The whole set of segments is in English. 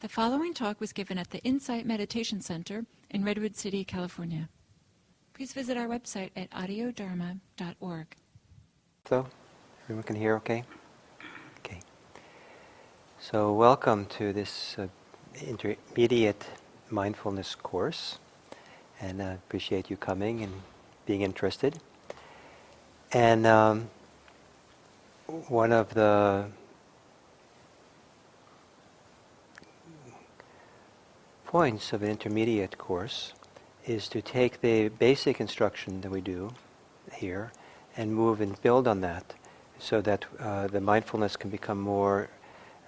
The following talk was given at the Insight Meditation Center in Redwood City, California. Please visit our website at audiodharma.org. So, everyone can hear okay? Okay. So welcome to this intermediate mindfulness course, and I appreciate you coming and being interested. And one of the points of an intermediate course is to take the basic instruction that we do here and move and build on that so that the mindfulness can become more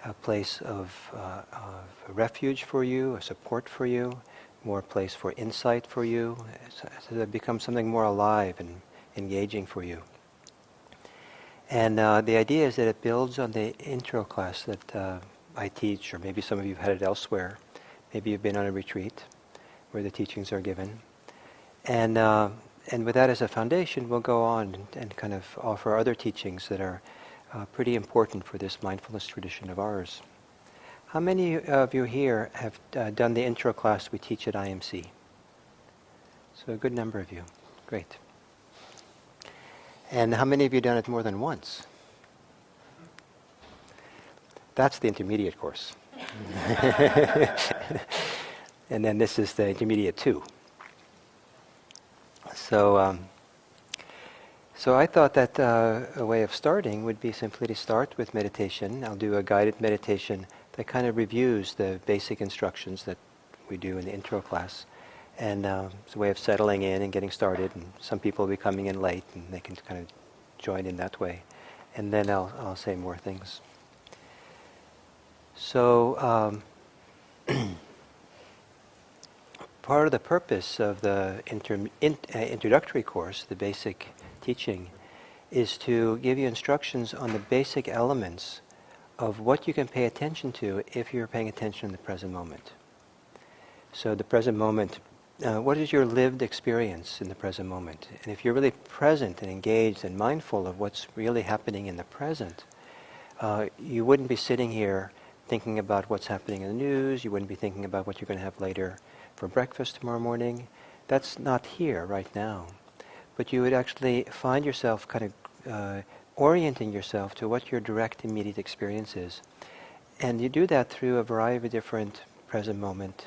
a place of refuge for you, a support for you, more place for insight for you, so that it becomes something more alive and engaging for you. And the idea is that it builds on the intro class that I teach, or maybe some of you have had it elsewhere. Maybe you've been on a retreat where the teachings are given. And with that as a foundation, we'll go on and kind of offer other teachings that are pretty important for this mindfulness tradition of ours. How many of you here have done the intro class we teach at IMC? So a good number of you. Great. And how many of you done it more than once? That's the intermediate course. And then this is the intermediate 2. So I thought that a way of starting would be simply to start with meditation. I'll do a guided meditation that kind of reviews the basic instructions that we do in the intro class. And it's a way of settling in and getting started. And some people will be coming in late, and they can kind of join in that way. And then I'll say more things. So part of the purpose of the introductory course, the basic teaching, is to give you instructions on the basic elements of what you can pay attention to if you're paying attention in the present moment. So the present moment, what is your lived experience in the present moment? And if you're really present and engaged and mindful of what's really happening in the present, you wouldn't be sitting here thinking about what's happening in the news. You wouldn't be thinking about what you're going to have later for breakfast tomorrow morning. That's not here right now. But you would actually find yourself kind of orienting yourself to what your direct immediate experience is. And you do that through a variety of different present moment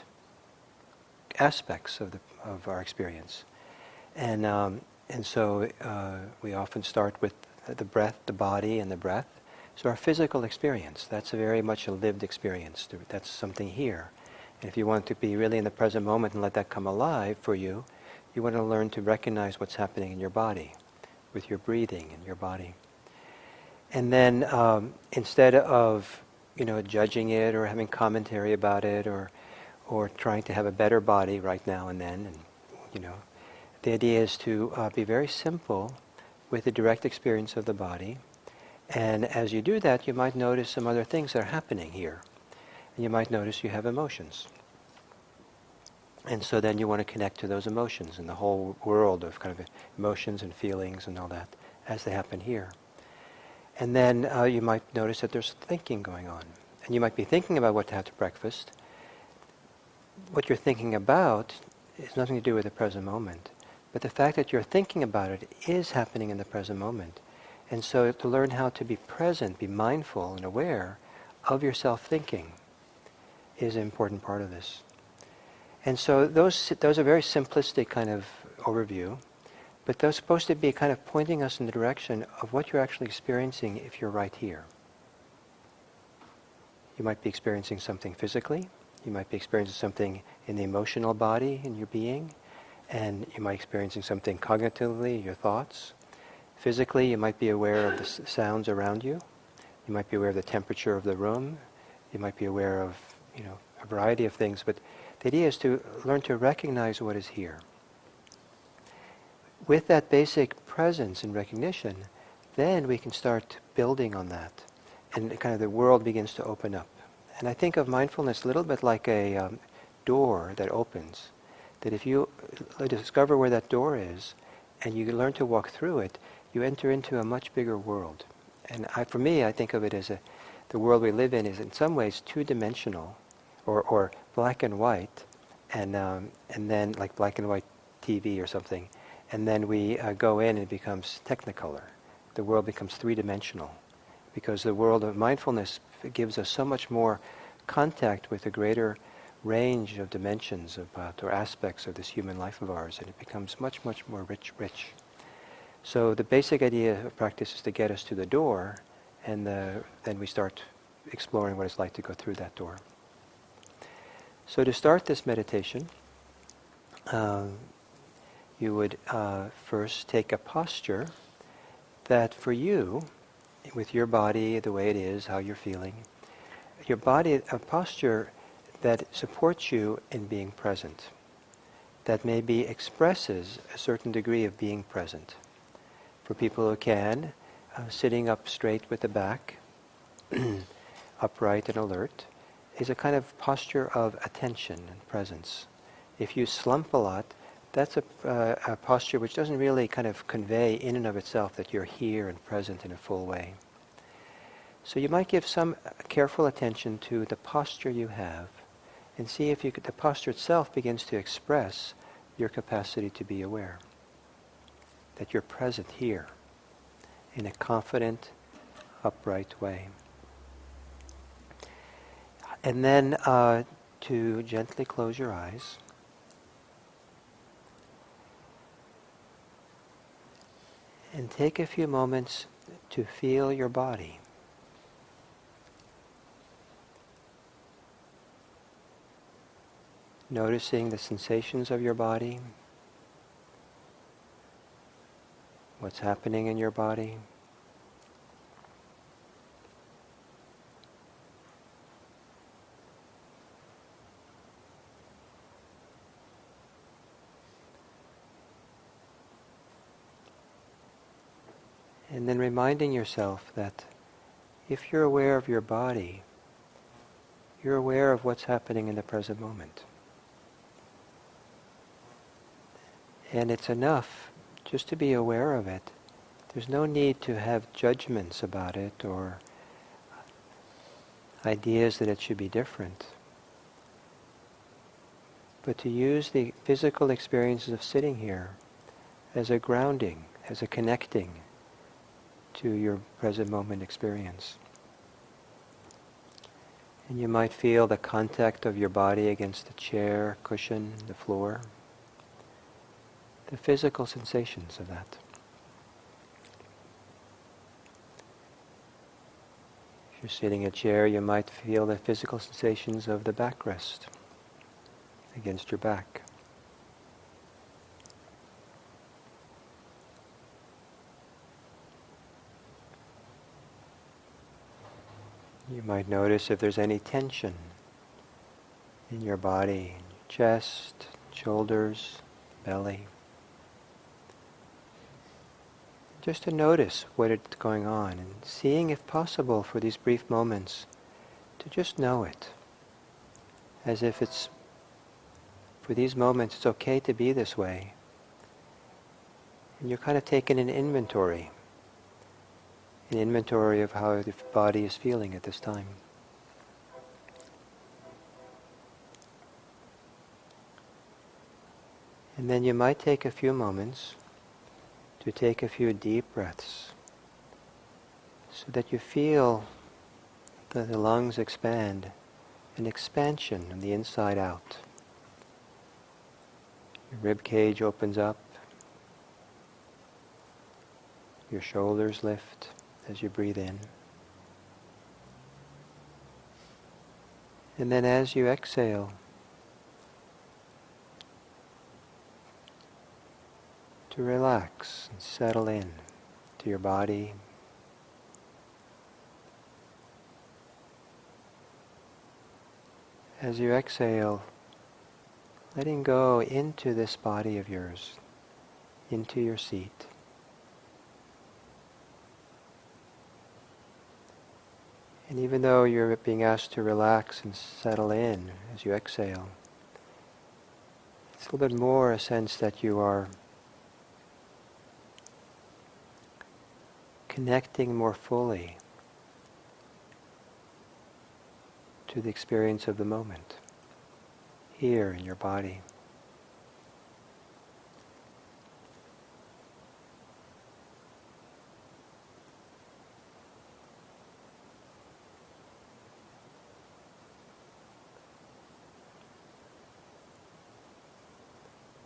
aspects of our experience. And so we often start with the breath, the body, and the breath. So our physical experience, that's very much a lived experience. That's something here. And if you want to be really in the present moment and let that come alive for you, you want to learn to recognize what's happening in your body, with your breathing in your body. And then instead of judging it or having commentary about it or trying to have a better body right now and then, and the idea is to be very simple with the direct experience of the body. And as you do that, you might notice some other things that are happening here. And you might notice you have emotions. And so then you want to connect to those emotions and the whole world of kind of emotions and feelings and all that as they happen here. And then you might notice that there's thinking going on. And you might be thinking about what to have to breakfast. What you're thinking about has nothing to do with the present moment. But the fact that you're thinking about it is happening in the present moment. And so to learn how to be present, be mindful and aware of your self-thinking is an important part of this. And so those are very simplistic kind of overview, but those are supposed to be kind of pointing us in the direction of what you're actually experiencing if you're right here. You might be experiencing something physically, you might be experiencing something in the emotional body, in your being, and you might be experiencing something cognitively, your thoughts. Physically, you might be aware of the sounds around you. You might be aware of the temperature of the room. You might be aware of, a variety of things. But the idea is to learn to recognize what is here. With that basic presence and recognition, then we can start building on that. And kind of the world begins to open up. And I think of mindfulness a little bit like a door that opens. That if you discover where that door is, and you learn to walk through it, you enter into a much bigger world. And for me, I think of it as the world we live in is in some ways two-dimensional, or black and white, and then like black and white TV or something, and then we go in and it becomes technicolor. The world becomes three-dimensional, because the world of mindfulness gives us so much more contact with a greater range of dimensions or aspects of this human life of ours, and it becomes much, much more rich. So the basic idea of practice is to get us to the door, and then we start exploring what it's like to go through that door. So to start this meditation, you would first take a posture that for you, with your body the way it is, how you're feeling, your body, a posture that supports you in being present, that maybe expresses a certain degree of being present. For people who can, sitting up straight with the back, upright and alert, is a kind of posture of attention and presence. If you slump a lot, that's a posture which doesn't really kind of convey in and of itself that you're here and present in a full way. So you might give some careful attention to the posture you have, and see if the posture itself begins to express your capacity to be aware, that you're present here in a confident, upright way. And then to gently close your eyes. And take a few moments to feel your body. Noticing the sensations of your body, what's happening in your body. And then reminding yourself that if you're aware of your body, you're aware of what's happening in the present moment. And it's enough just to be aware of it. There's no need to have judgments about it or ideas that it should be different. But to use the physical experiences of sitting here as a grounding, as a connecting to your present moment experience. And you might feel the contact of your body against the chair, cushion, the floor. The physical sensations of that. If you're sitting in a chair, you might feel the physical sensations of the backrest against your back. You might notice if there's any tension in your body, chest, shoulders, belly. Just to notice what is going on and seeing if possible for these brief moments to just know it. As if it's, for these moments, it's okay to be this way. And you're kind of taking an inventory of how the body is feeling at this time. And then you might take a few moments to take a few deep breaths so that you feel that the lungs expand, an expansion from the inside out. Your rib cage opens up, your shoulders lift as you breathe in. And then as you exhale, to relax and settle in to your body. As you exhale, letting go into this body of yours, into your seat. And even though you're being asked to relax and settle in as you exhale, it's a little bit more a sense that you are connecting more fully to the experience of the moment, here in your body.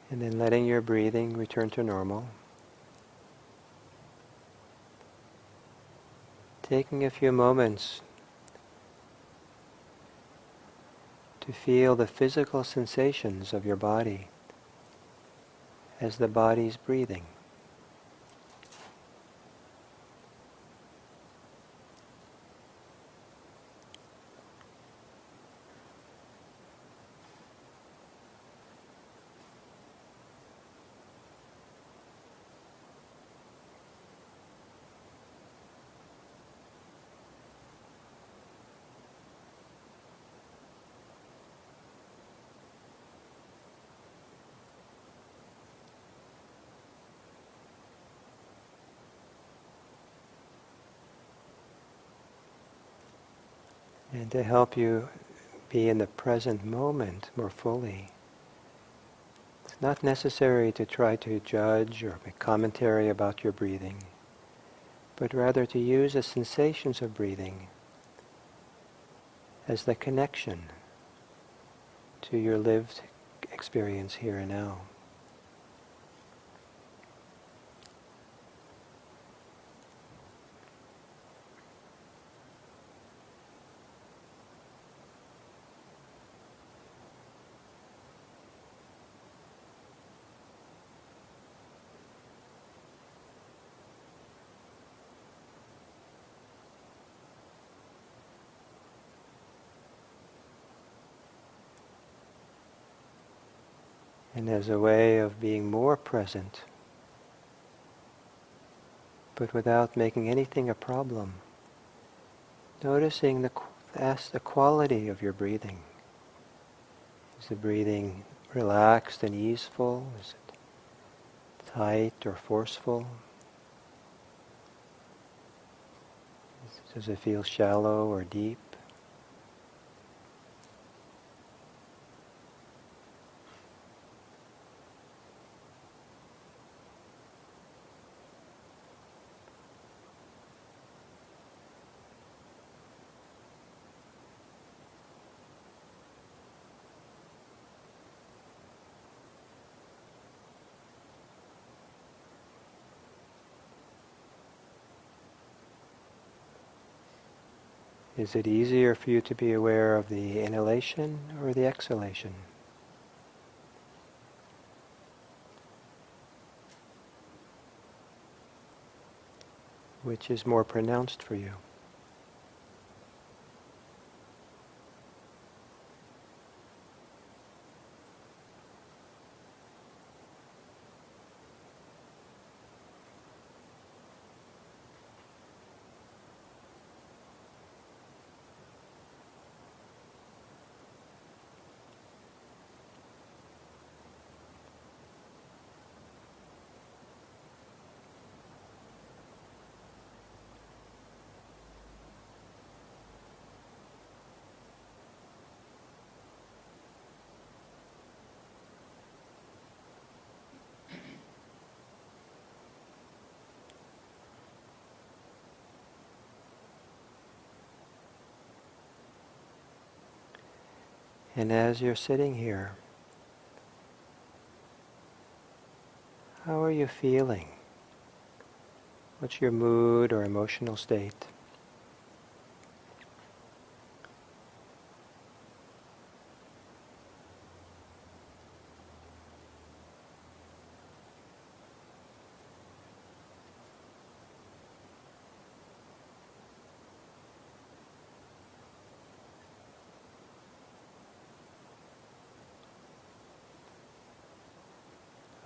And then letting your breathing return to normal. Taking a few moments to feel the physical sensations of your body as the body's breathing. And to help you be in the present moment more fully, it's not necessary to try to judge or make commentary about your breathing, but rather to use the sensations of breathing as the connection to your lived experience here and now. And as a way of being more present, but without making anything a problem, noticing the quality of your breathing. Is the breathing relaxed and easeful? Is it tight or forceful? Does it feel shallow or deep? Is it easier for you to be aware of the inhalation or the exhalation? Which is more pronounced for you? And as you're sitting here, how are you feeling? What's your mood or emotional state?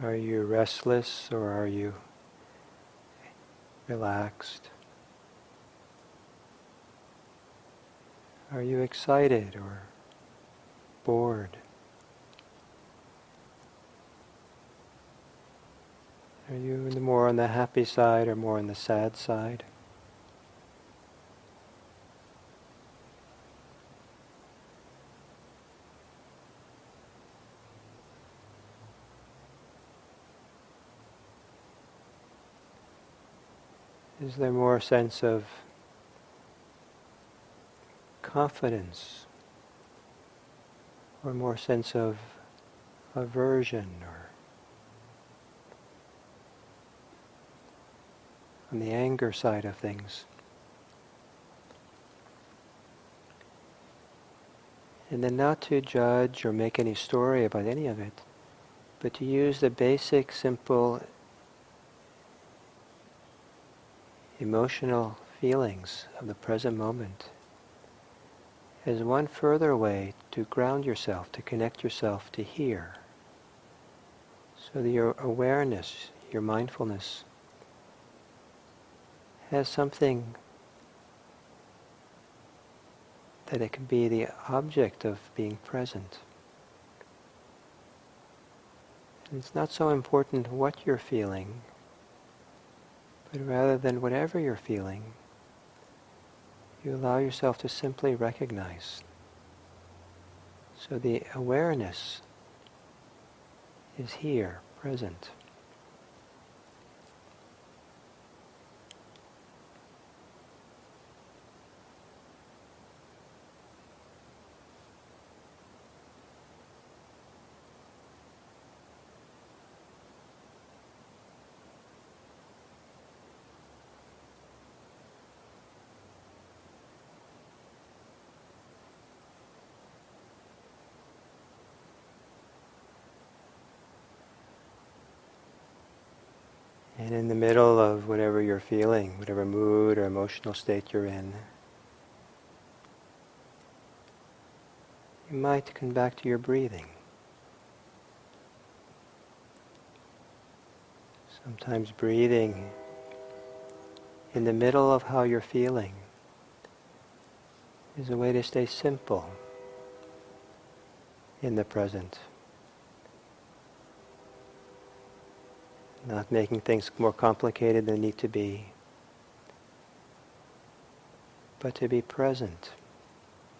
Are you restless or are you relaxed? Are you excited or bored? Are you more on the happy side or more on the sad side? Is there more sense of confidence, or more sense of aversion, or on the anger side of things? And then not to judge or make any story about any of it, but to use the basic, simple, emotional feelings of the present moment as one further way to ground yourself, to connect yourself to here. So that your awareness, your mindfulness, has something that it can be the object of being present. And it's not so important what you're feeling, but rather than whatever you're feeling, you allow yourself to simply recognize. So the awareness is here, present. And in the middle of whatever you're feeling, whatever mood or emotional state you're in, you might come back to your breathing. Sometimes breathing in the middle of how you're feeling is a way to stay simple in the present. Not making things more complicated than they need to be, but to be present,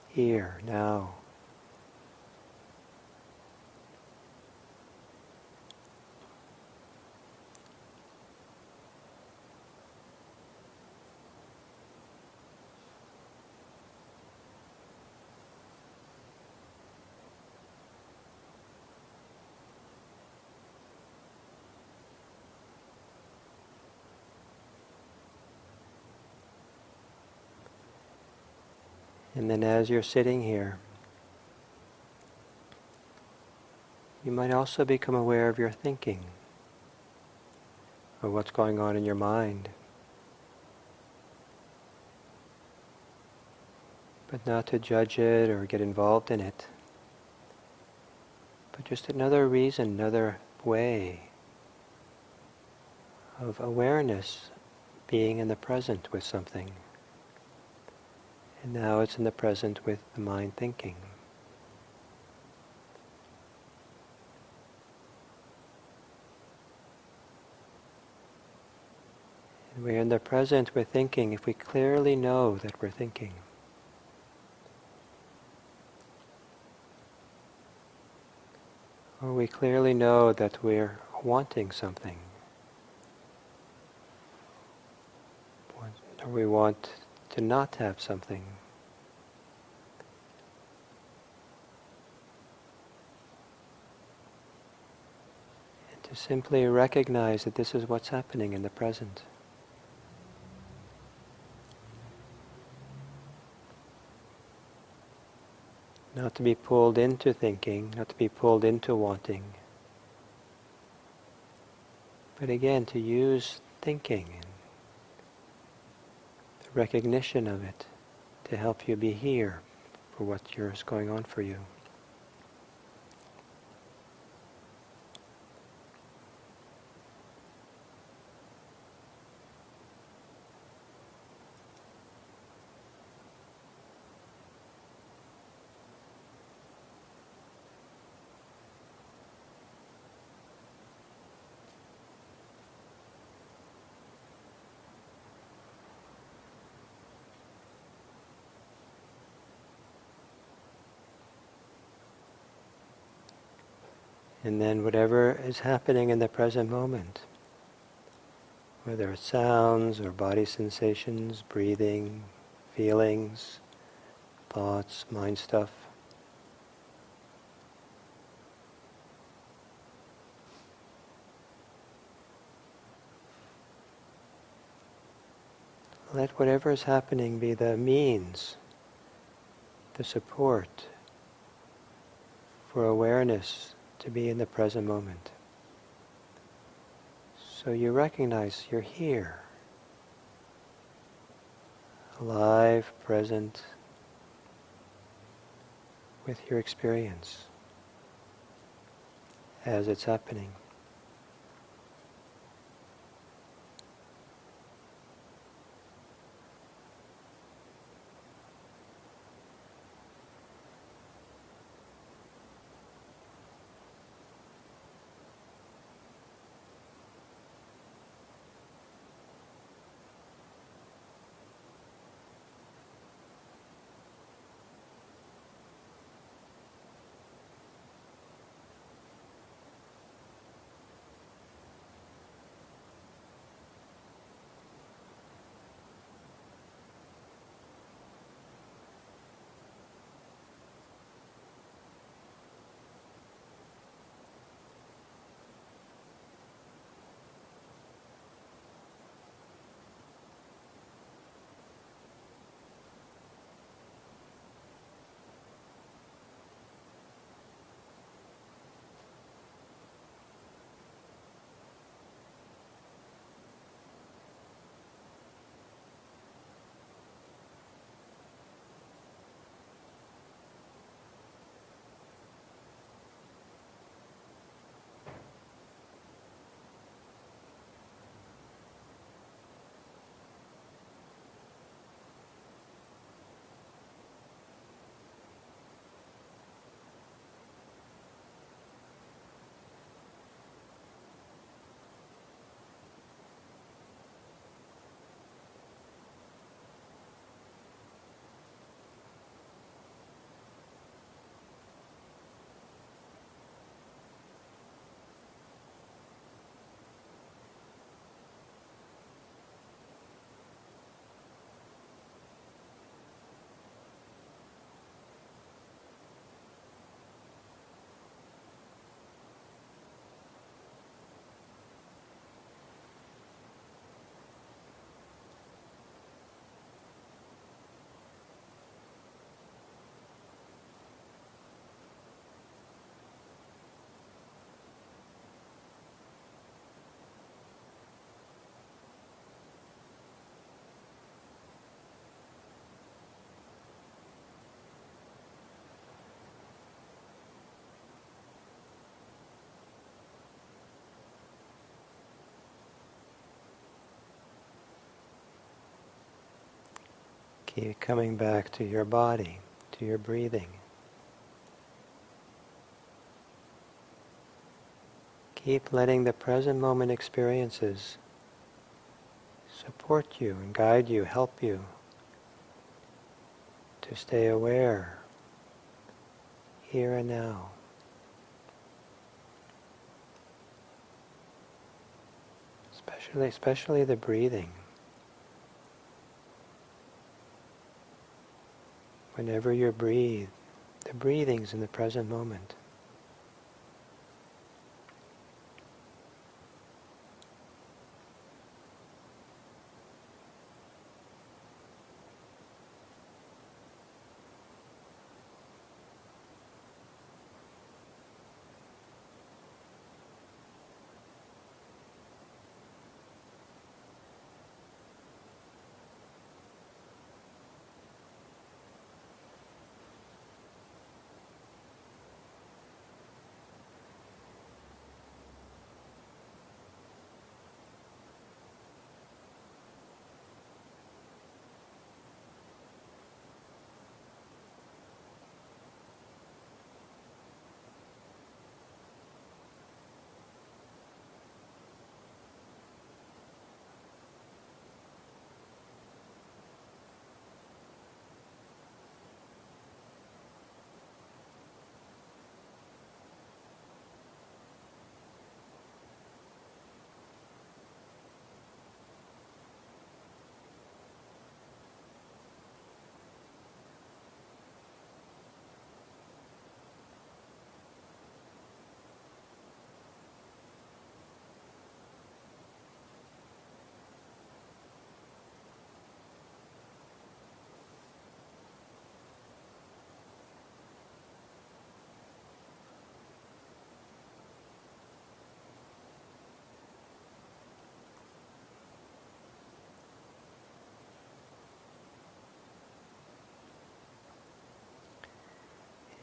here, now. And then as you're sitting here, you might also become aware of your thinking, or what's going on in your mind. But not to judge it or get involved in it, but just another reason, another way of awareness being in the present with something. And now it's in the present with the mind thinking. And we're in the present with thinking if we clearly know that we're thinking. Or we clearly know that we're wanting something. Or we want to not have something. And to simply recognize that this is what's happening in the present. Not to be pulled into thinking, not to be pulled into wanting. But again, to use thinking and the recognition of it to help you be here for what's going on for you. And then whatever is happening in the present moment, whether it's sounds or body sensations, breathing, feelings, thoughts, mind stuff. Let whatever is happening be the means, the support for awareness to be in the present moment. So you recognize you're here, alive, present, with your experience as it's happening. Keep coming back to your body, to your breathing. Keep letting the present moment experiences support you and guide you, help you to stay aware here and now. Especially the breathing. Whenever you breathe, the breathing's in the present moment.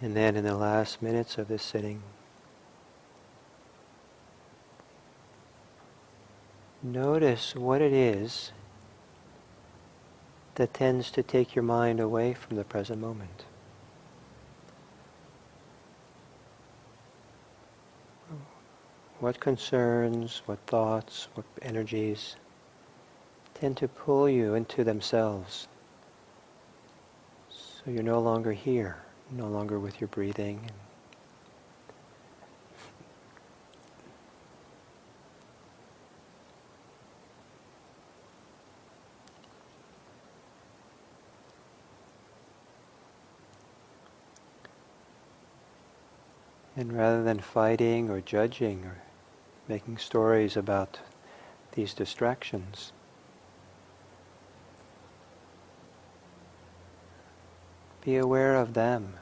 And then in the last minutes of this sitting, notice what it is that tends to take your mind away from the present moment. What concerns, what thoughts, what energies tend to pull you into themselves, so you're no longer here, no longer with your breathing. And rather than fighting or judging or making stories about these distractions, be aware of them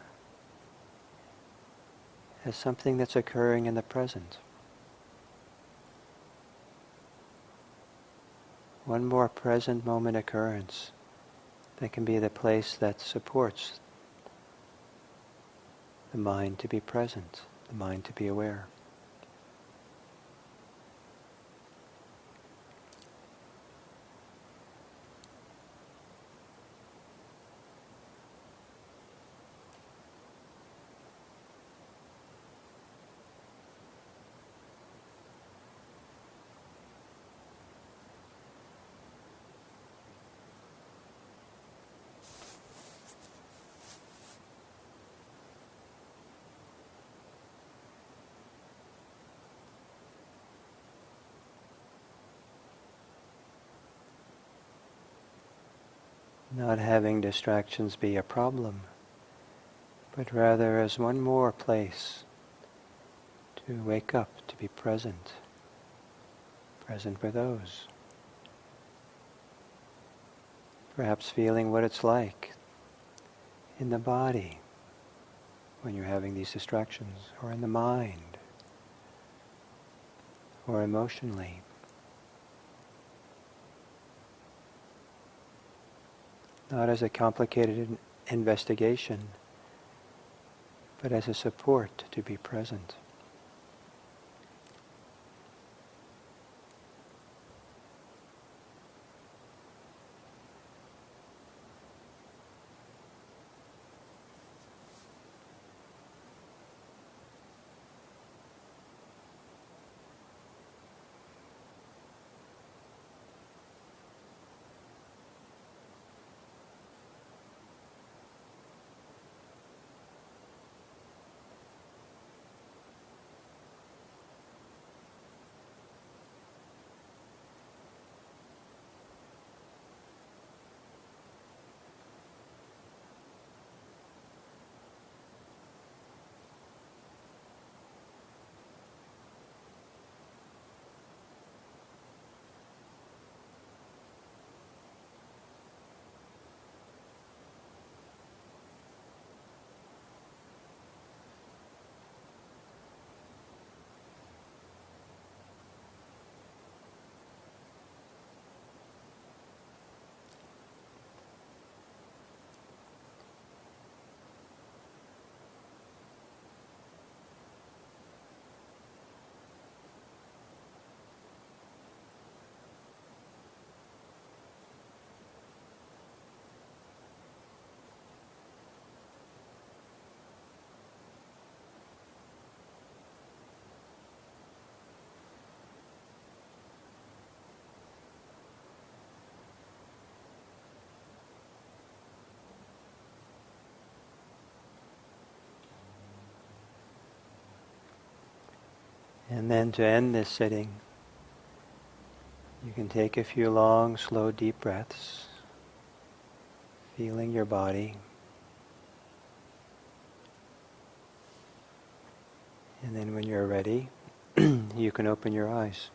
as something that's occurring in the present. One more present moment occurrence that can be the place that supports the mind to be present, the mind to be aware. Not having distractions be a problem, but rather as one more place to wake up, to be present, present with those. Perhaps feeling what it's like in the body when you're having these distractions, or in the mind, or emotionally. Not as a complicated investigation, but as a support to be present. And then to end this sitting, you can take a few long, slow, deep breaths, feeling your body. And then when you're ready, you can open your eyes.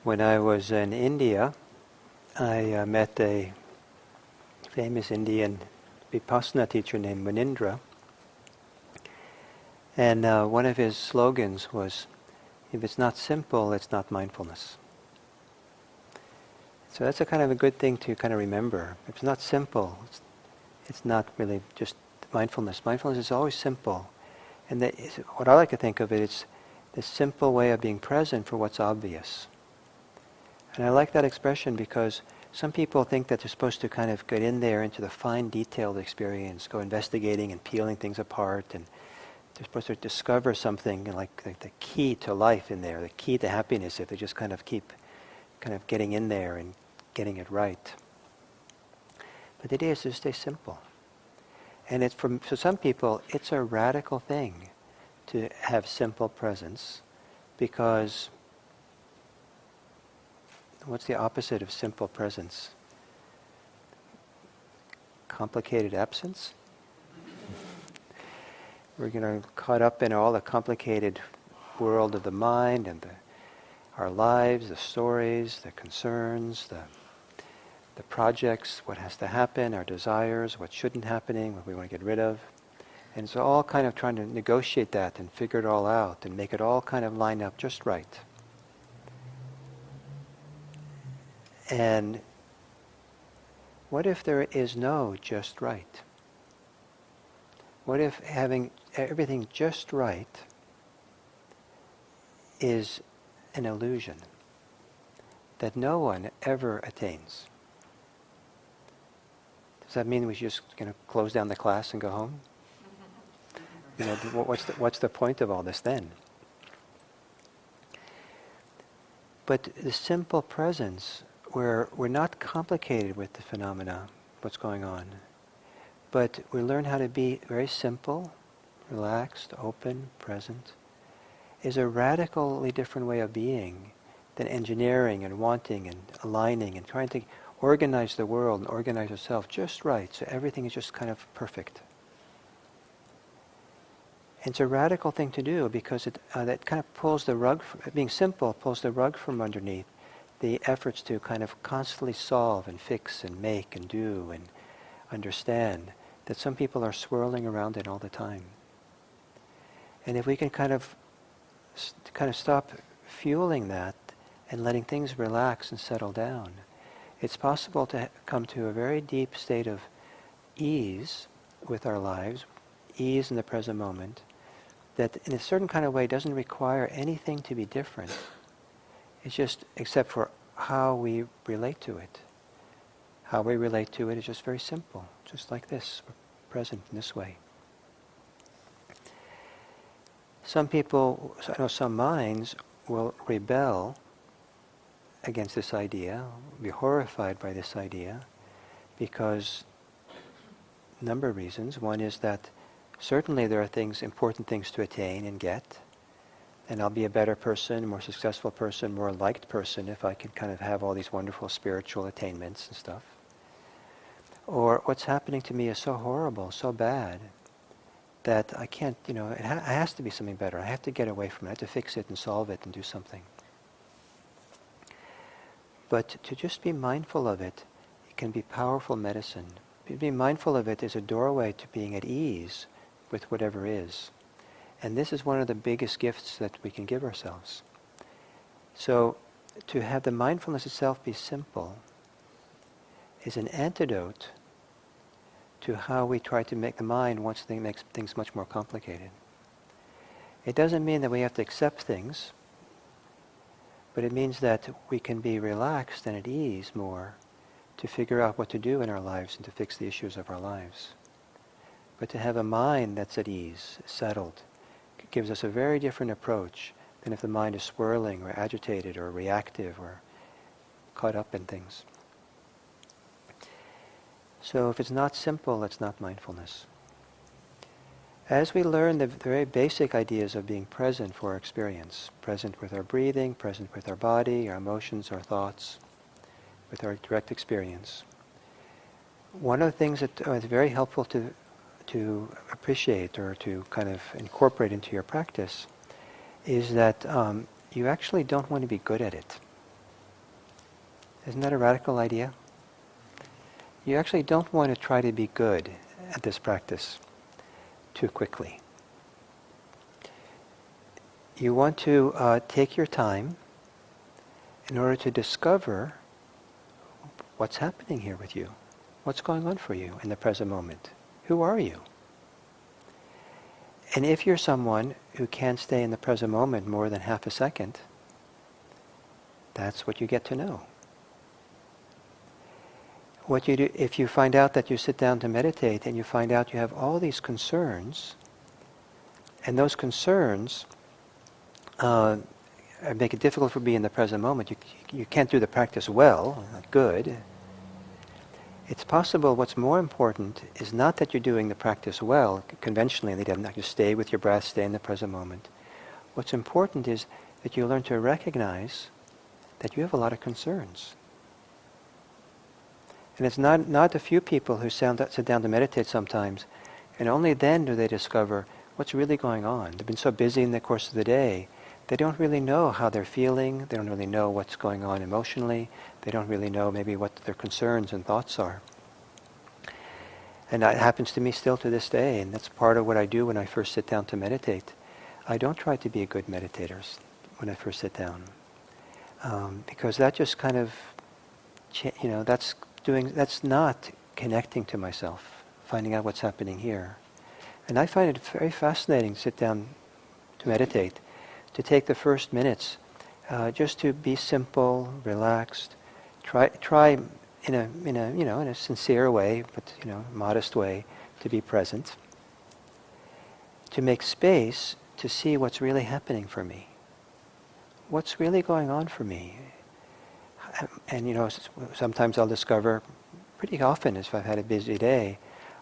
When I was in India, I met a famous Indian Vipassana teacher named Munindra. And one of his slogans was, if it's not simple, it's not mindfulness. So that's a kind of a good thing to kind of remember. If it's not simple, it's not really just mindfulness. Mindfulness is always simple. And what I like to think of it, it's this simple way of being present for what's obvious. And I like that expression because some people think that they're supposed to kind of get in there into the fine detailed experience, go investigating and peeling things apart, and they're supposed to discover something like the key to life in there, the key to happiness, if they just kind of keep kind of getting in there and getting it right. But the idea is to stay simple. And it's for some people, it's a radical thing to have simple presence, because what's the opposite of simple presence? Complicated absence? We're caught up in all the complicated world of the mind and our lives, the stories, the concerns, the projects, what has to happen, our desires, what shouldn't happening, what we want to get rid of. And it's all kind of trying to negotiate that and figure it all out and make it all kind of line up just right. And what if there is no just right? What if having everything just right is an illusion that no one ever attains? Does that mean we should just close down the class and go home? What's the point of all this then? But the simple presence, where we're not complicated with the phenomena, what's going on, but we learn how to be very simple, relaxed, open, present, is a radically different way of being than engineering and wanting and aligning and trying to organize the world and organize yourself just right so everything is just kind of perfect. And it's a radical thing to do because that kind of pulls the rug, being simple pulls the rug from underneath the efforts to kind of constantly solve and fix and make and do and understand that some people are swirling around in all the time. And if we can kind of stop fueling that and letting things relax and settle down, it's possible to come to a very deep state of ease with our lives, ease in the present moment, that in a certain kind of way doesn't require anything to be different. It's just, except for how we relate to it. How we relate to it is just very simple, just like this. We're present in this way. Some people, I know some minds will rebel against this idea, be horrified by this idea, because a number of reasons. One is that certainly there are important things to attain and get, and I'll be a better person, more successful person, more liked person if I can kind of have all these wonderful spiritual attainments and stuff. Or what's happening to me is so horrible, so bad, that I can't, it has to be something better. I have to get away from it. I have to fix it and solve it and do something. But to just be mindful of it, it can be powerful medicine. Being mindful of it is a doorway to being at ease with whatever is. And this is one of the biggest gifts that we can give ourselves. So to have the mindfulness itself be simple is an antidote to how we try to make the mind once it makes things much more complicated. It doesn't mean that we have to accept things, but it means that we can be relaxed and at ease more to figure out what to do in our lives and to fix the issues of our lives. But to have a mind that's at ease, settled, gives us a very different approach than if the mind is swirling or agitated or reactive or caught up in things. So if it's not simple, it's not mindfulness. As we learn the very basic ideas of being present for our experience, present with our breathing, present with our body, our emotions, our thoughts, with our direct experience, one of the things that is very helpful to appreciate or to kind of incorporate into your practice is that you actually don't want to be good at it. Isn't that a radical idea? You actually don't want to try to be good at this practice too quickly. You want to take your time in order to discover what's happening here with you. What's going on for you in the present moment? Who are you? And if you're someone who can't stay in the present moment more than half a second, that's what you get to know. What you do, if you find out that you sit down to meditate and you find out you have all these concerns, and those concerns make it difficult for being in the present moment. You can't do the practice well, not good. It's possible what's more important is not that you're doing the practice well, conventionally, not just stay with your breath, stay in the present moment. What's important is that you learn to recognize that you have a lot of concerns. And it's not a few people who sit down to meditate sometimes, and only then do they discover what's really going on. They've been so busy in the course of the day, they don't really know how they're feeling, they don't really know what's going on emotionally, they don't really know maybe what their concerns and thoughts are. And that happens to me still to this day, and that's part of what I do when I first sit down to meditate. I don't try to be a good meditator when I first sit down, because that just kind of, that's not connecting to myself, finding out what's happening here. And I find it very fascinating to sit down to meditate, to take the first minutes just to be simple, relaxed, try in a sincere way, but modest way, to be present, to make space to see what's really happening for me, what's really going on for me. And sometimes I'll discover, pretty often, if I've had a busy day,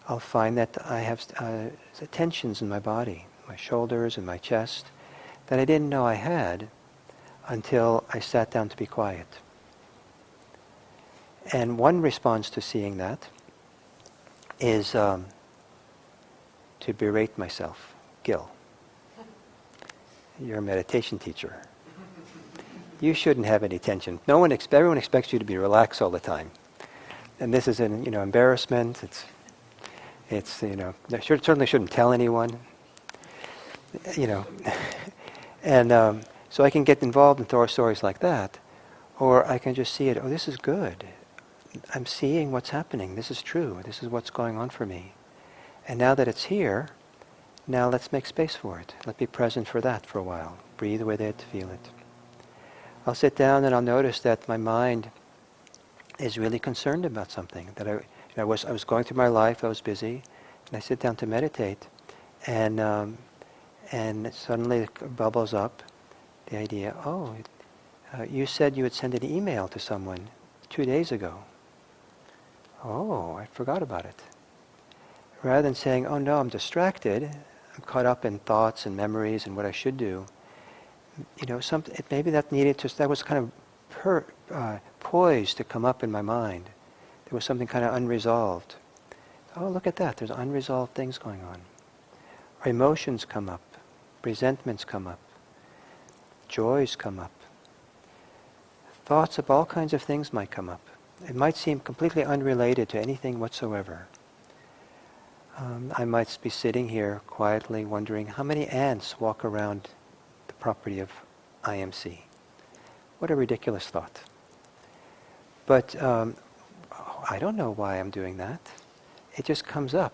I'll find that I have tensions in my body, my shoulders and my chest, that I didn't know I had until I sat down to be quiet. And one response to seeing that is to berate myself. Gil, you're a meditation teacher. You shouldn't have any tension. Everyone expects you to be relaxed all the time. And this is an embarrassment. It's certainly shouldn't tell anyone. And so I can get involved in stories like that, or I can just see it. Oh, this is good. I'm seeing what's happening. This is true. This is what's going on for me. And now that it's here, now let's make space for it. Let's be present for that for a while. Breathe with it, feel it. I'll sit down and I'll notice that my mind is really concerned about something. That I was going through my life. I was busy, and I sit down to meditate, and suddenly it bubbles up the idea. Oh, you said you would send an email to someone 2 days ago. Oh, I forgot about it. Rather than saying, oh no, I'm distracted, I'm caught up in thoughts and memories and what I should do, maybe that was kind of poised to come up in my mind. There was something kind of unresolved. Oh, look at that, there's unresolved things going on. Our emotions come up, resentments come up, joys come up. Thoughts of all kinds of things might come up. It might seem completely unrelated to anything whatsoever. I might be sitting here quietly wondering how many ants walk around the property of IMC. What a ridiculous thought. But I don't know why I'm doing that. It just comes up.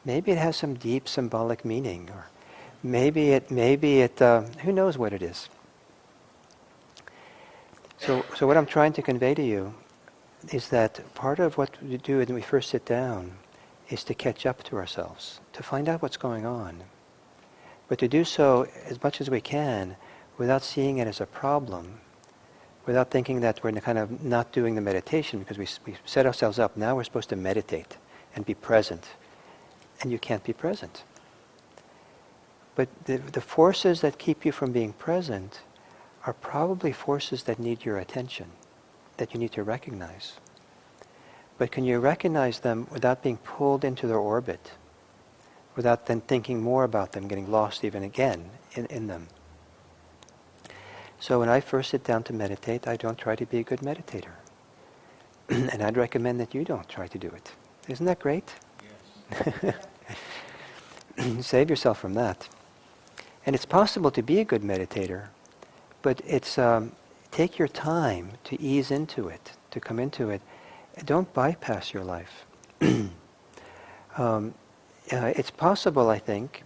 Maybe it has some deep symbolic meaning, or maybe it, who knows what it is. So what I'm trying to convey to you is that part of what we do when we first sit down is to catch up to ourselves, to find out what's going on. But to do so as much as we can without seeing it as a problem, without thinking that we're kind of not doing the meditation because we set ourselves up. Now we're supposed to meditate and be present. And you can't be present. But the forces that keep you from being present are probably forces that need your attention, that you need to recognize. But can you recognize them without being pulled into their orbit, without then thinking more about them, getting lost even again in them? So when I first sit down to meditate, I don't try to be a good meditator. And I'd recommend that you don't try to do it. Isn't that great? Yes. Save yourself from that. And it's possible to be a good meditator, but it's take your time to ease into it, to come into it. Don't bypass your life. It's possible, I think.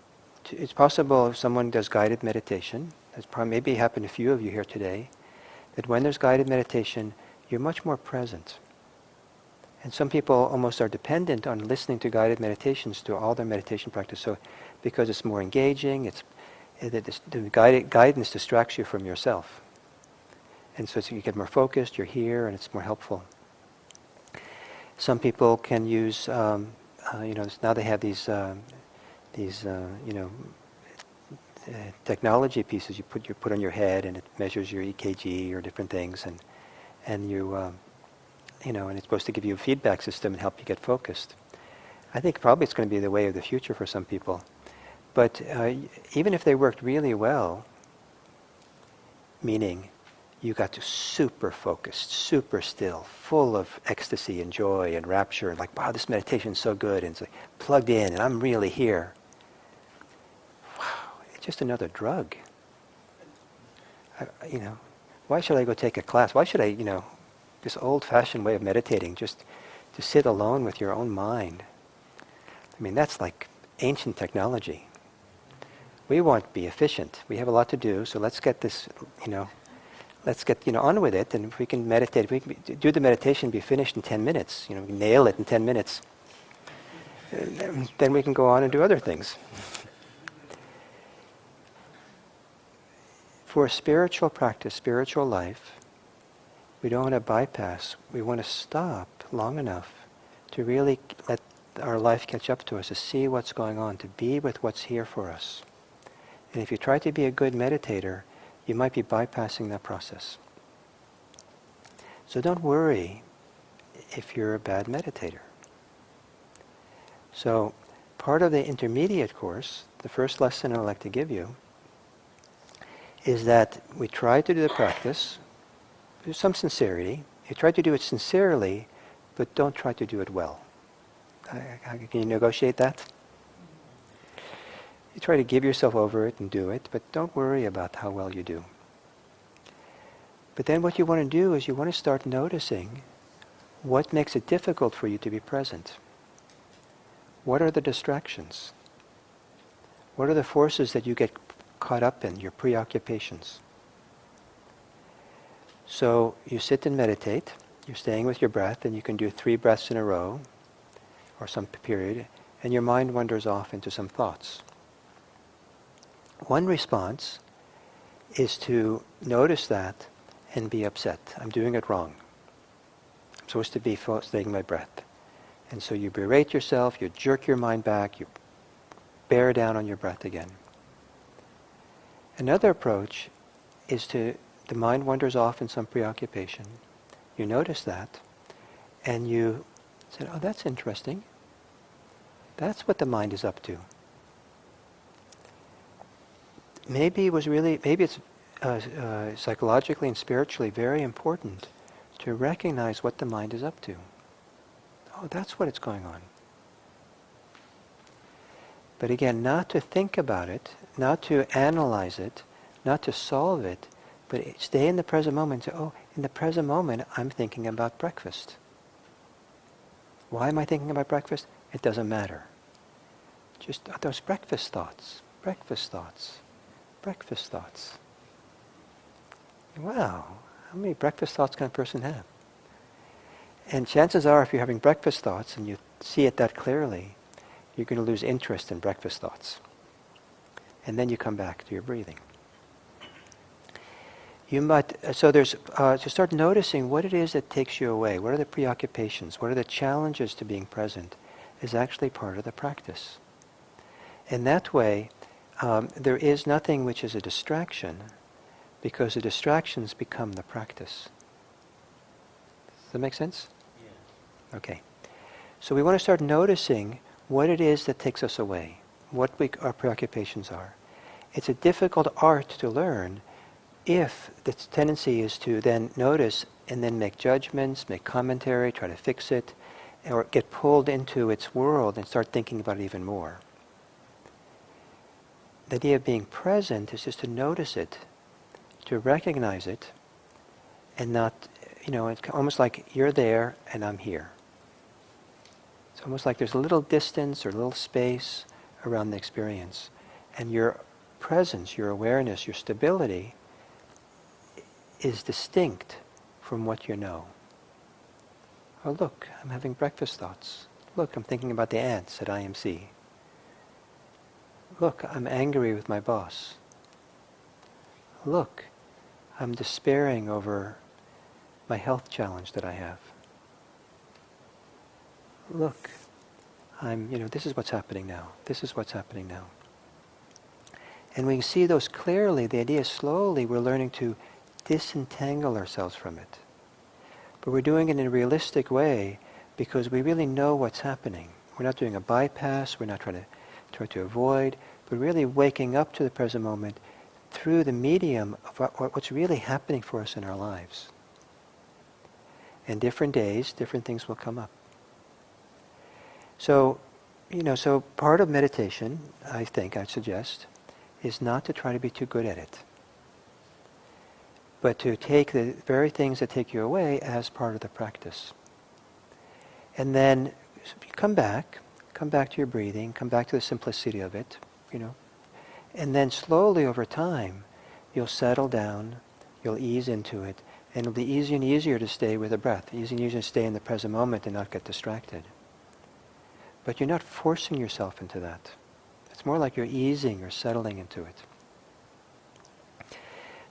It's possible if someone does guided meditation. That's probably maybe happened to a few of you here today. That when there's guided meditation, you're much more present. And some people almost are dependent on listening to guided meditations to all their meditation practice. So, because it's more engaging, the guidance distracts you from yourself. And so you get more focused, you're here, and it's more helpful. Some people can use, now they have these technology pieces you put on your head, and it measures your EKG or different things, and you, and it's supposed to give you a feedback system and help you get focused. I think probably it's going to be the way of the future for some people. But even if they worked really well, meaning you got to super focused, super still, full of ecstasy and joy and rapture, and like, wow, this meditation is so good, and it's like plugged in, and I'm really here. Wow, it's just another drug. Why should I go take a class? Why should I, this old-fashioned way of meditating, just to sit alone with your own mind? I mean, that's like ancient technology. We want to be efficient. We have a lot to do, so let's get this, let's get on with it. And if we can meditate, if we can do the meditation, be finished in 10 minutes. We nail it in 10 minutes. Then we can go on and do other things. For spiritual practice, spiritual life, we don't want to bypass. We want to stop long enough to really let our life catch up to us, to see what's going on, to be with what's here for us. And if you try to be a good meditator, you might be bypassing that process. So don't worry if you're a bad meditator. So part of the intermediate course, the first lesson I'd like to give you, is that we try to do the practice with some sincerity. You try to do it sincerely, but don't try to do it well. Can you negotiate that? You try to give yourself over it and do it, but don't worry about how well you do. But then what you want to do is you want to start noticing what makes it difficult for you to be present. What are the distractions? What are the forces that you get caught up in, your preoccupations? So you sit and meditate, you're staying with your breath, and you can do 3 breaths in a row, or some period, and your mind wanders off into some thoughts. One response is to notice that and be upset. I'm doing it wrong. I'm supposed to be staying my breath. And so you berate yourself, you jerk your mind back, you bear down on your breath again. Another approach is the mind wanders off in some preoccupation. You notice that, and you say, oh, that's interesting. That's what the mind is up to. Maybe it's psychologically and spiritually very important to recognize what the mind is up to. Oh, that's what it's going on. But again, not to think about it, not to analyze it, not to solve it, but stay in the present moment and say, oh, in the present moment, I'm thinking about breakfast. Why am I thinking about breakfast? It doesn't matter. Just those breakfast thoughts, breakfast thoughts, breakfast thoughts. Wow, how many breakfast thoughts can a person have? And chances are, if you're having breakfast thoughts and you see it that clearly, you're going to lose interest in breakfast thoughts. And then you come back to your breathing. You might, so there's, to start noticing what it is that takes you away. What are the preoccupations? What are the challenges to being present is actually part of the practice. In that way, there is nothing which is a distraction, because the distractions become the practice. Does that make sense? Yeah. Okay. So we want to start noticing what it is that takes us away, what our preoccupations are. It's a difficult art to learn, if the tendency is to then notice and then make judgments, make commentary, try to fix it, or get pulled into its world and start thinking about it even more. The idea of being present is just to notice it, to recognize it, and not, it's almost like you're there and I'm here. It's almost like there's a little distance or a little space around the experience. And your presence, your awareness, your stability is distinct from what you know. Oh, look, I'm having breakfast thoughts. Look, I'm thinking about the ants at IMC. Look, I'm angry with my boss. Look, I'm despairing over my health challenge that I have. Look, this is what's happening now. This is what's happening now. And we can see those clearly. The idea is slowly we're learning to disentangle ourselves from it. But we're doing it in a realistic way because we really know what's happening. We're not doing a bypass, we're not trying to avoid, but really waking up to the present moment through the medium of what's really happening for us in our lives. And different days, different things will come up. So, so part of meditation, I'd suggest, is not to try to be too good at it, but to take the very things that take you away as part of the practice. And then come back to your breathing, come back to the simplicity of it, and then slowly over time, you'll settle down, you'll ease into it, and it'll be easier and easier to stay with the breath, easier and easier to stay in the present moment and not get distracted. But you're not forcing yourself into that. It's more like you're easing or settling into it.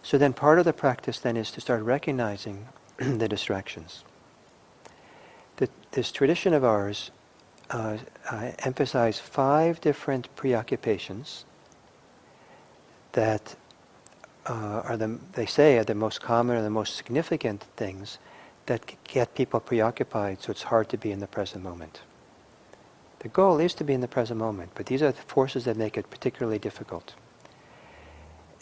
So then part of the practice then is to start recognizing the distractions. This tradition of ours emphasizes 5 different preoccupations that they say are the most common or the most significant things that get people preoccupied, so it's hard to be in the present moment. The goal is to be in the present moment, but these are the forces that make it particularly difficult.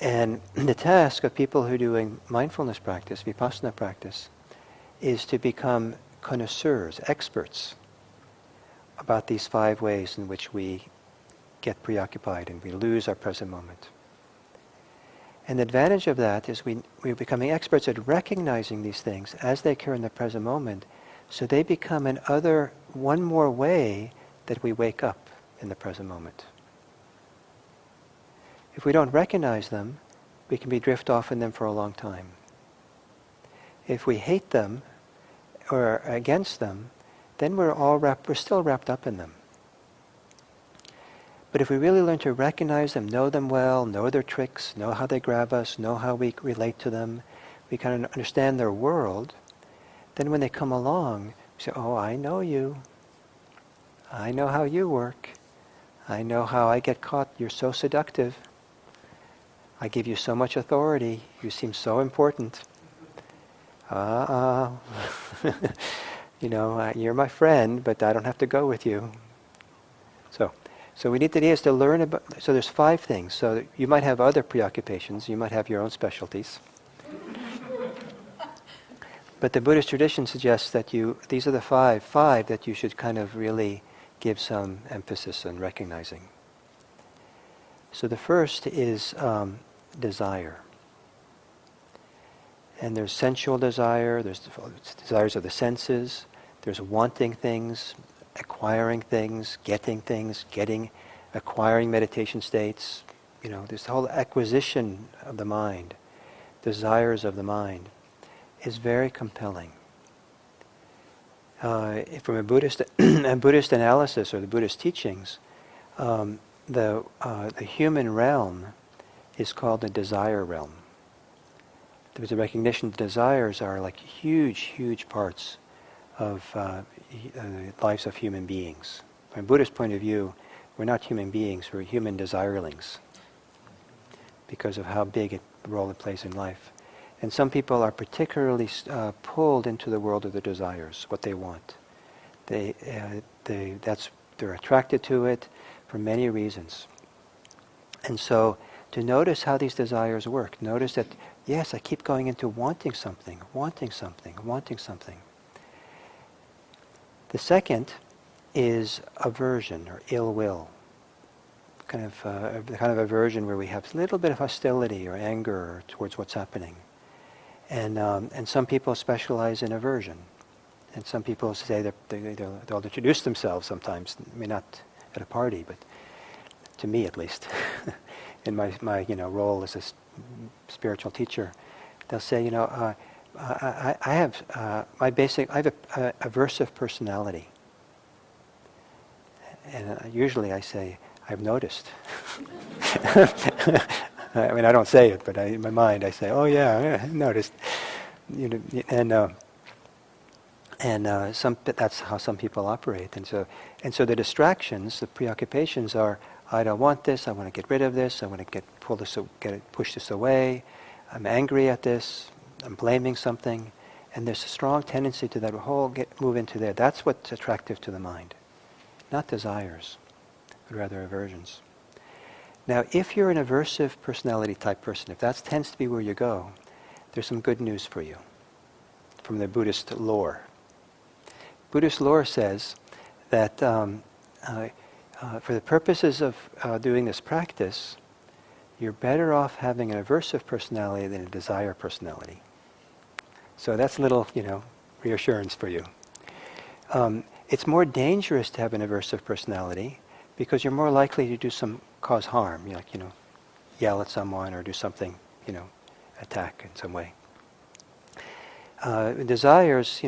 And the task of people who are doing mindfulness practice, vipassana practice, is to become connoisseurs, experts, about these 5 ways in which we get preoccupied and we lose our present moment. And the advantage of that is we're becoming experts at recognizing these things as they occur in the present moment, so they become one more way that we wake up in the present moment. If we don't recognize them, we can drift off in them for a long time. If we hate them or are against them, then we're still wrapped up in them. But if we really learn to recognize them, know them well, know their tricks, know how they grab us, know how we relate to them, we kind of understand their world, then when they come along, we say, oh, I know you. I know how you work. I know how I get caught. You're so seductive. I give you so much authority. You seem so important. You're my friend, but I don't have to go with you. So we need the idea is to learn about, so there's 5 things. So you might have other preoccupations, you might have your own specialties. But the Buddhist tradition suggests that these are the five that you should kind of really give some emphasis on recognizing. So the first is desire. And there's sensual desire, there's desires of the senses, there's wanting things, acquiring things, acquiring meditation states. This whole acquisition of the mind, desires of the mind, is very compelling. From a Buddhist analysis or the Buddhist teachings, the human realm is called the desire realm. There's a recognition that desires are like huge parts of the lives of human beings. From a Buddhist point of view, we're not human beings, we're human desirelings because of how big a role it plays in life. And some people are particularly pulled into the world of their desires, what they want. They're attracted to it for many reasons. And so to notice how these desires work, notice that Yes, I keep going into wanting something, wanting something, wanting something. The second is aversion or ill will. The kind of aversion where we have a little bit of hostility or anger towards what's happening. And some people specialize in aversion. And some people say that they'll introduce themselves sometimes, I mean not at a party, but to me at least, in my role as a spiritual teacher, they'll say, I have a aversive personality. And usually I say, I've noticed. I mean, I don't say it, but in my mind I say, oh yeah, I noticed. That's how some people operate. And so the distractions, the preoccupations are, I don't want this, I want to get rid of this, I want to push this away, I'm angry at this, I'm blaming something, and there's a strong tendency to that whole move into there. That's what's attractive to the mind. Not desires, but rather aversions. Now, if you're an aversive personality type person, if that tends to be where you go, there's some good news for you from the Buddhist lore. Buddhist lore says that for the purposes of doing this practice, you're better off having an aversive personality than a desire personality. So that's a little, reassurance for you. It's more dangerous to have an aversive personality because you're more likely to cause harm, yell at someone or do something, attack in some way. Desires,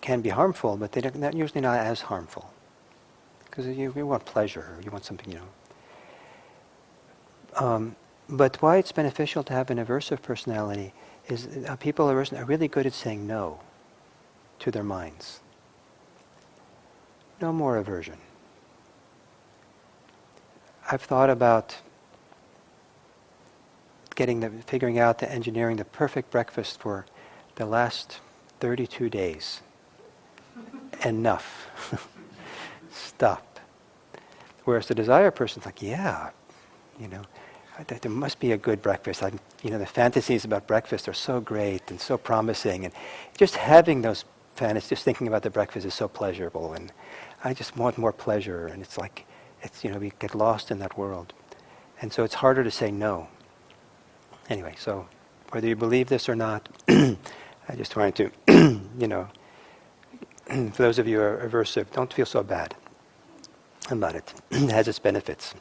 can be harmful, but they're usually not as harmful because you want pleasure, or you want something, But why it's beneficial to have an aversive personality is people are really good at saying no to their minds. No more aversion. I've thought about engineering the perfect breakfast for the last 32 days. Enough. Stop. Whereas the desire person's like, yeah, there must be a good breakfast. The fantasies about breakfast are so great and so promising, and just having those fantasies, just thinking about the breakfast is so pleasurable, and I just want more pleasure, and it's like, we get lost in that world. And so it's harder to say no. Anyway, so whether you believe this or not, I just wanted to, for those of you who are aversive, don't feel so bad about it. It has its benefits.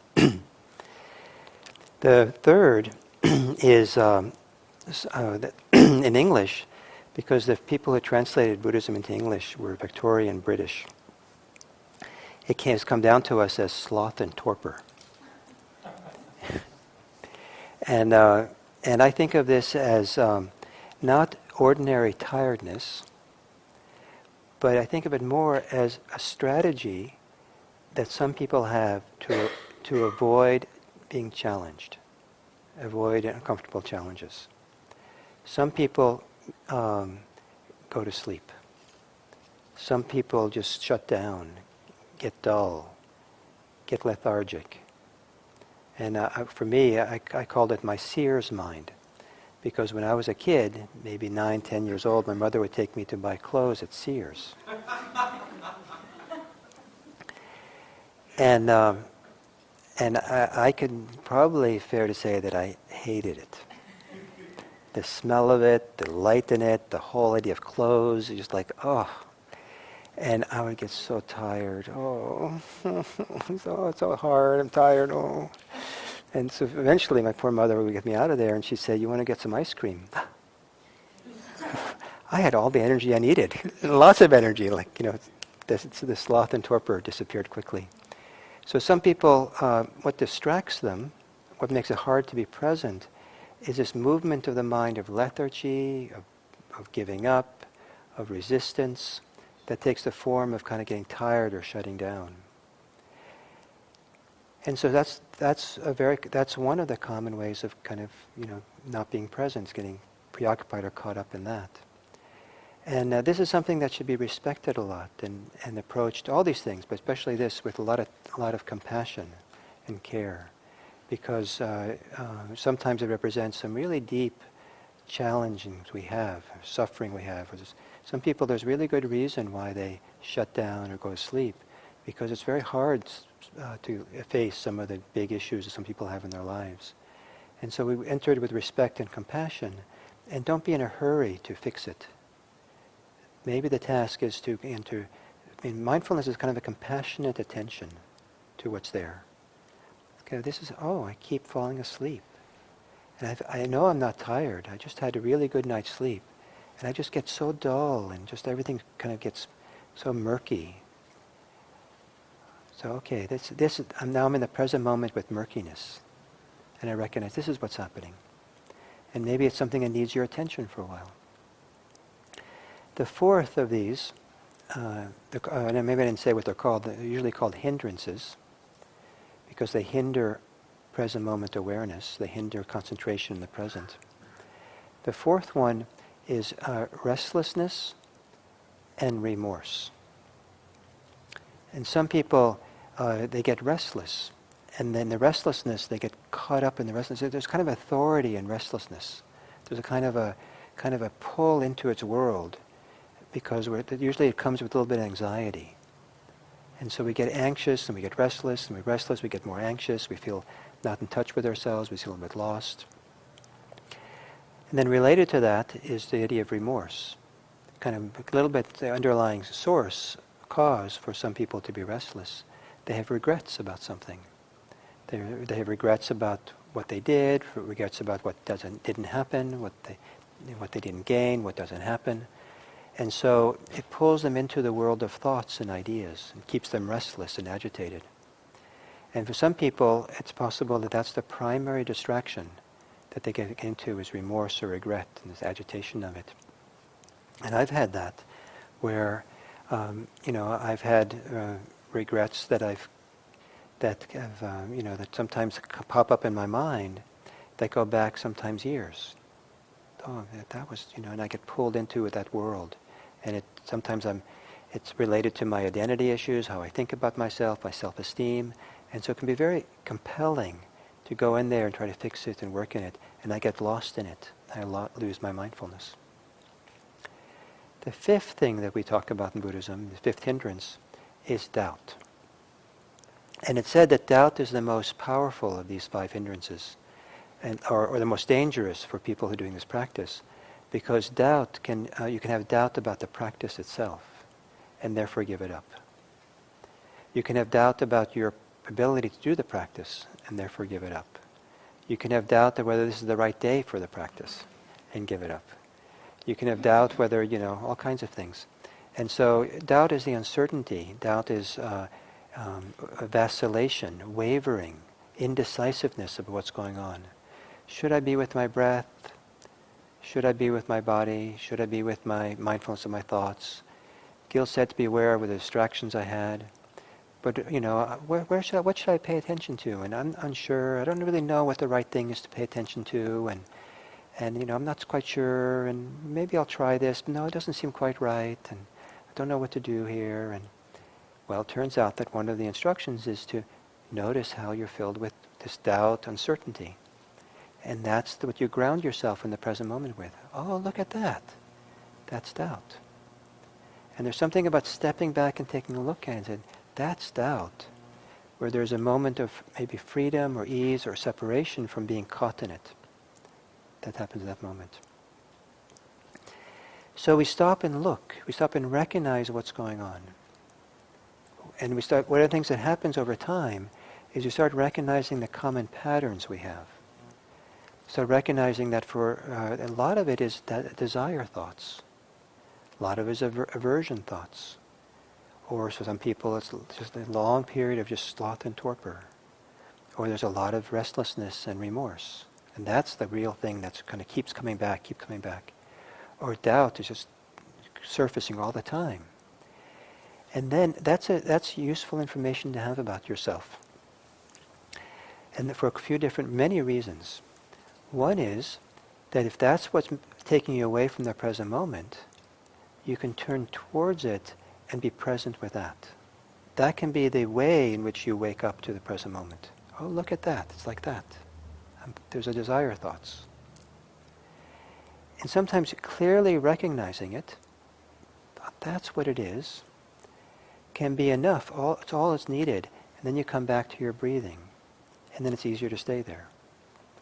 The third is in English, because the people who translated Buddhism into English were Victorian British. It has come down to us as sloth and torpor. And I think of this as not ordinary tiredness, but I think of it more as a strategy that some people have to avoid being challenged, avoid uncomfortable challenges. Some people go to sleep. Some people just shut down, get dull, get lethargic. And for me, I called it my seer's mind. Because when I was a kid, maybe 9, 10 years old, my mother would take me to buy clothes at Sears. And I could probably fair to say that I hated it. The smell of it, the light in it, the whole idea of clothes, just like, oh. And I would get so tired. Oh, it's so hard, I'm tired, oh. And so eventually my poor mother would get me out of there and she'd say, you want to get some ice cream? I had all the energy I needed. Lots of energy, the sloth and torpor disappeared quickly. So some people, what distracts them, what makes it hard to be present, is this movement of the mind of lethargy, of giving up, of resistance, that takes the form of kind of getting tired or shutting down. And so that's one of the common ways of kind of, not being present, getting preoccupied or caught up in that. And this is something that should be respected a lot and approached, all these things, but especially this, with a lot of compassion and care, because sometimes it represents some really deep challenges we have, or suffering we have. Or some people, there's really good reason why they shut down or go to sleep, because it's very hard to face some of the big issues that some people have in their lives. And so we enter it with respect and compassion, and don't be in a hurry to fix it. Maybe the task is to enter. Mindfulness is kind of a compassionate attention to what's there. Okay, I keep falling asleep. And I know I'm not tired. I just had a really good night's sleep. And I just get so dull, and just everything kind of gets so murky. So okay, now I'm in the present moment with murkiness. And I recognize this is what's happening. And maybe it's something that needs your attention for a while. The fourth of these, and maybe I didn't say what they're called. They're usually called hindrances, because they hinder present moment awareness. They hinder concentration in the present. The fourth one is restlessness and remorse. And some people, they get restless, and then the restlessness, they get caught up in the restlessness. There's kind of authority in restlessness. There's a kind of a pull into its world, because usually it comes with a little bit of anxiety. And so we get anxious, and we get restless, and we get more anxious, we feel not in touch with ourselves, we feel a bit lost. And then related to that is the idea of remorse. Kind of a little bit the underlying cause for some people to be restless. They have regrets about something. They have regrets about what they did, regrets about what didn't happen, what they didn't gain, what doesn't happen. And so it pulls them into the world of thoughts and ideas and keeps them restless and agitated. And for some people, it's possible that that's the primary distraction that they get into, is remorse or regret and this agitation of it. And I've had that, where I've had regrets that sometimes pop up in my mind that go back sometimes years. Oh, that was, and I get pulled into that world. And sometimes it's related to my identity issues, how I think about myself, my self-esteem. And so it can be very compelling to go in there and try to fix it and work in it. And I get lost in it. I lose my mindfulness. The fifth thing that we talk about in Buddhism, the fifth hindrance, is doubt. And it's said that doubt is the most powerful of these five hindrances, or the most dangerous for people who are doing this practice. Because doubt you can have doubt about the practice itself, and therefore give it up. You can have doubt about your ability to do the practice, and therefore give it up. You can have doubt that whether this is the right day for the practice, and give it up. You can have doubt whether, all kinds of things. And so doubt is the uncertainty. Doubt is vacillation, wavering, indecisiveness of what's going on. Should I be with my breath? Should I be with my body? Should I be with my mindfulness of my thoughts? Gil said to be aware of the distractions I had. But, what should I pay attention to? And I'm unsure. I don't really know what the right thing is to pay attention to. And I'm not quite sure. And maybe I'll try this. But no, it doesn't seem quite right. And I don't know what to do here. And, well, it turns out that one of the instructions is to notice how you're filled with this doubt, uncertainty. And that's what you ground yourself in the present moment with. Oh, look at that. That's doubt. And there's something about stepping back and taking a look at it. That's doubt. Where there's a moment of maybe freedom or ease or separation from being caught in it. That happens at that moment. So we stop and look. We stop and recognize what's going on. And one of the things that happens over time is you start recognizing the common patterns we have. So recognizing that for a lot of it is desire thoughts. A lot of it is aversion thoughts. Or for some people it's just a long period of just sloth and torpor. Or there's a lot of restlessness and remorse. And that's the real thing that's kind of keeps coming back. Or doubt is just surfacing all the time. And then that's useful information to have about yourself. And for many reasons. One is that if that's what's taking you away from the present moment, you can turn towards it and be present with that. That can be the way in which you wake up to the present moment. Oh, look at that. It's like that. There's a desire thoughts. And sometimes clearly recognizing it, that's what it is, can be enough. It's all that's needed. And then you come back to your breathing. And then it's easier to stay there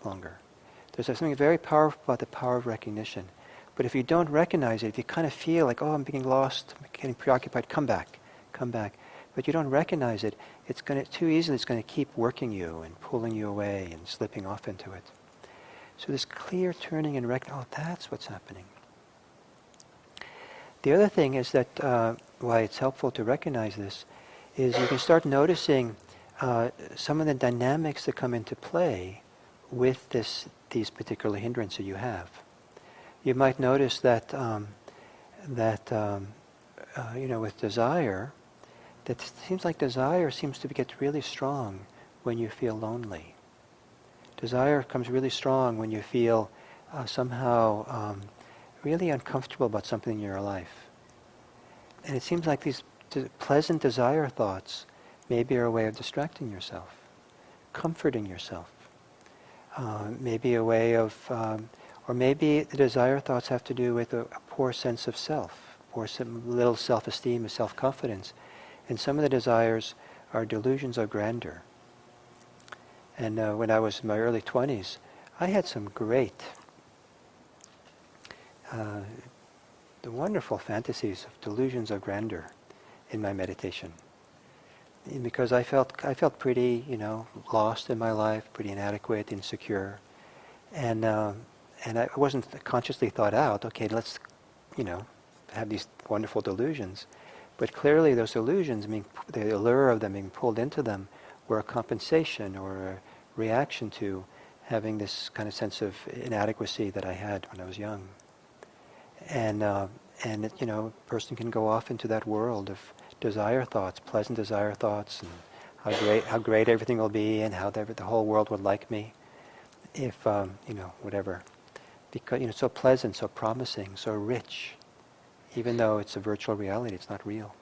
longer. There's something very powerful about the power of recognition. But if you don't recognize it, if you kind of feel like, oh, I'm being lost, I'm getting preoccupied, come back. But you don't recognize it, too easily it's going to keep working you and pulling you away and slipping off into it. So this clear turning and oh, that's what's happening. The other thing is that why it's helpful to recognize this is you can start noticing some of the dynamics that come into play with these particular hindrances you have. You might notice that with desire, that it seems like desire seems to get really strong when you feel lonely. Desire comes really strong when you feel somehow really uncomfortable about something in your life. And it seems like these pleasant desire thoughts maybe are a way of distracting yourself, comforting yourself. Maybe a way of, or maybe the desire thoughts have to do with a poor sense of self, little self-esteem, self-confidence. And some of the desires are delusions of grandeur. And when I was in my early 20s, I had some great, the wonderful fantasies of delusions of grandeur in my meditation. Because I felt pretty, lost in my life, pretty inadequate, insecure, and I wasn't consciously thought out. Okay, let's, have these wonderful delusions, but clearly those delusions, the allure of them being pulled into them, were a compensation or a reaction to having this kind of sense of inadequacy that I had when I was young. And a person can go off into that world of desire thoughts, pleasant desire thoughts, and how great everything will be, and how the whole world would like me, if whatever, because it's so pleasant, so promising, so rich, even though it's a virtual reality, it's not real.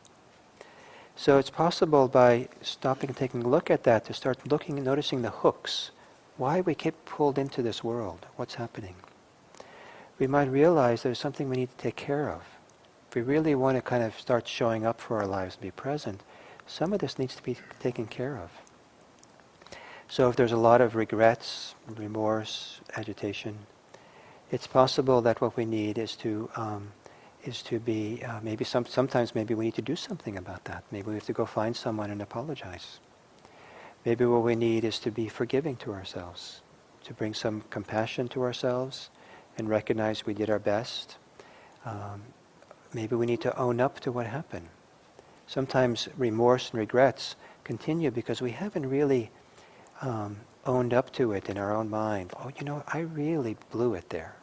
So it's possible by stopping and taking a look at that to start looking and noticing the hooks, why we get pulled into this world, what's happening. We might realize there's something we need to take care of. If we really want to kind of start showing up for our lives and be present, some of this needs to be taken care of. So if there's a lot of regrets, remorse, agitation, it's possible that what we need is to be sometimes maybe we need to do something about that. Maybe we have to go find someone and apologize. Maybe what we need is to be forgiving to ourselves, to bring some compassion to ourselves and recognize we did our best. Maybe we need to own up to what happened. Sometimes remorse and regrets continue because we haven't really owned up to it in our own mind. Oh, I really blew it there.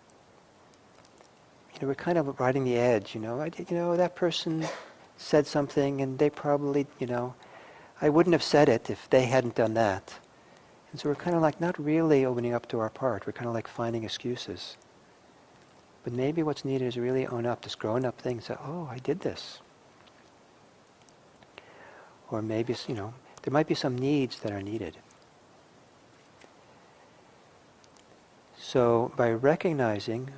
We're kind of riding the edge, that person said something and they probably, I wouldn't have said it if they hadn't done that. And so we're kind of like not really opening up to our part. We're kind of like finding excuses. But maybe what's needed is really own up, this grown up thing, say, oh, I did this. Or maybe, there might be some needs that are needed. So by recognizing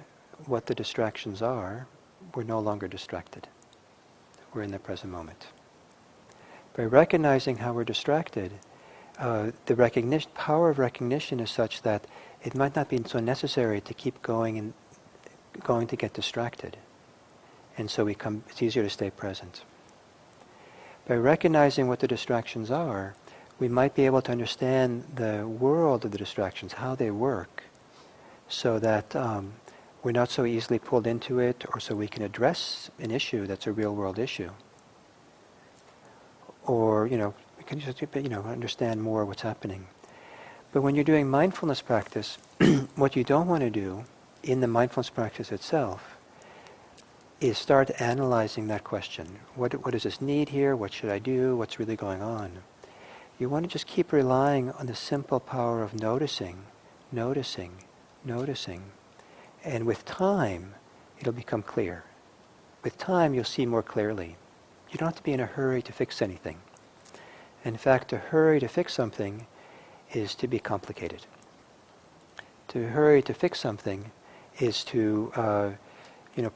what the distractions are, we're no longer distracted. We're in the present moment. By recognizing how we're distracted, the power of recognition is such that it might not be so necessary to keep going to get distracted. And so it's easier to stay present. By recognizing what the distractions are, we might be able to understand the world of the distractions, how they work, so that we're not so easily pulled into it, or so we can address an issue that's a real world issue. Or, we can just, understand more what's happening. But when you're doing mindfulness practice, what you don't want to do in the mindfulness practice itself is start analyzing that question. What does this need here? What should I do? What's really going on? You want to just keep relying on the simple power of noticing. And with time, it'll become clear. With time, you'll see more clearly. You don't have to be in a hurry to fix anything. In fact, to hurry to fix something is to be complicated. To hurry to fix something is to,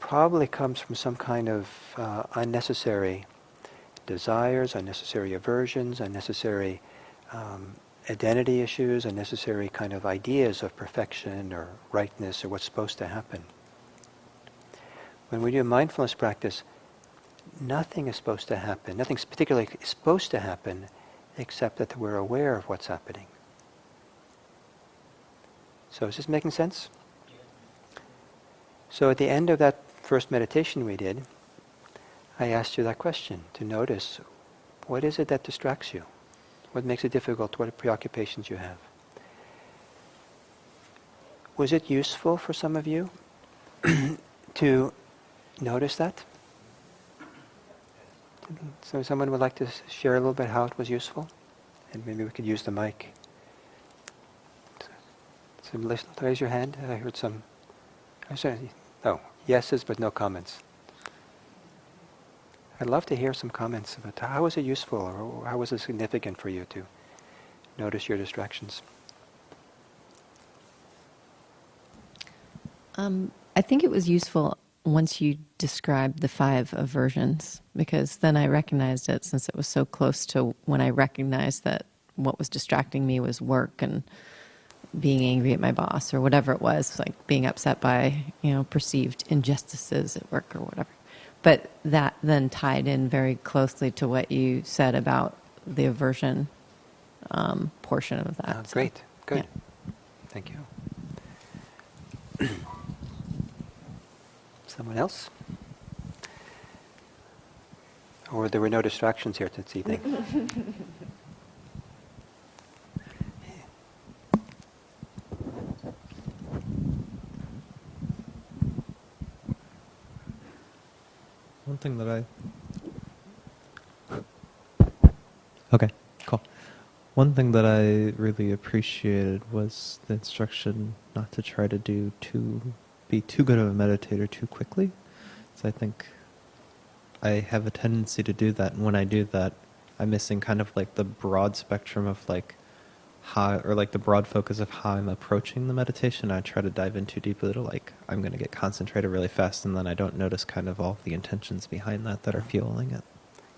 probably comes from some kind of unnecessary desires, unnecessary aversions, unnecessary identity issues, unnecessary kind of ideas of perfection or rightness or what's supposed to happen. When we do a mindfulness practice, nothing is supposed to happen. Nothing's particularly supposed to happen except that we're aware of what's happening. So is this making sense? So at the end of that first meditation we did, I asked you that question, to notice what is it that distracts you? What makes it difficult? What preoccupations you have? Was it useful for some of you to notice that? So someone would like to share a little bit how it was useful? And maybe we could use the mic. So raise your hand. I heard some... Oh, yeses but no comments. I'd love to hear some comments about how was it useful or how was it significant for you to notice your distractions? I think it was useful once you described the 5 aversions, because then I recognized it, since it was so close to when I recognized that what was distracting me was work and being angry at my boss or whatever it was, like being upset by, perceived injustices at work or whatever. But that then tied in very closely to what you said about the aversion portion of that. Great, good. Yeah. Thank you. Someone else? Or there were no distractions here this evening? One thing that Okay, cool. One thing that I really appreciated was the instruction not to try to be too good of a meditator too quickly. So I think I have a tendency to do that, and when I do that, I'm missing kind of like the broad spectrum of like how, or like the broad focus of how I'm approaching the meditation. I try to dive in too deeply to like, I'm going to get concentrated really fast, and then I don't notice kind of all the intentions behind that are fueling it.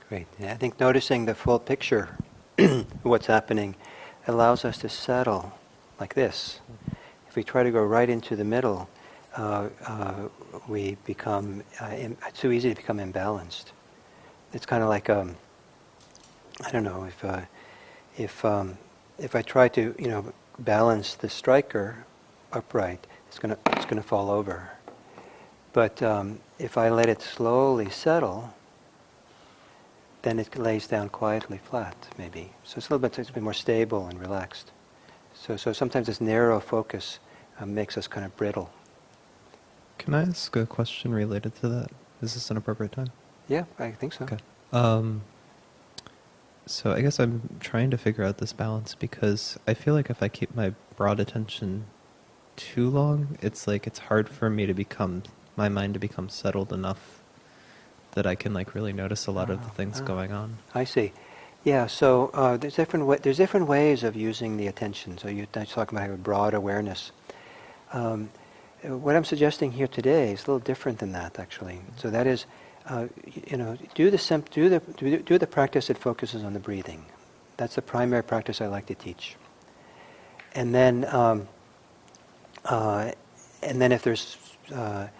Great. Yeah, I think noticing the full picture of what's happening allows us to settle like this. If we try to go right into the middle, we become, it's too easy to become imbalanced. It's kind of like, I don't know, if I try to, balance the striker upright, it's gonna fall over. But if I let it slowly settle, then it lays down quietly flat, maybe. So it's a bit more stable and relaxed. So sometimes this narrow focus makes us kind of brittle. Can I ask a question related to that? Is this an appropriate time? Yeah, I think so. Okay. So I guess I'm trying to figure out this balance, because I feel like if I keep my broad attention too long, it's like it's hard for me to my mind to become settled enough that I can like really notice a lot of the things going on. I see. Yeah, so there's different ways of using the attention. So you're talking about having a broad awareness. What I'm suggesting here today is a little different than that, actually. So that is, do the practice that focuses on the breathing. That's the primary practice I like to teach. And then if there's, and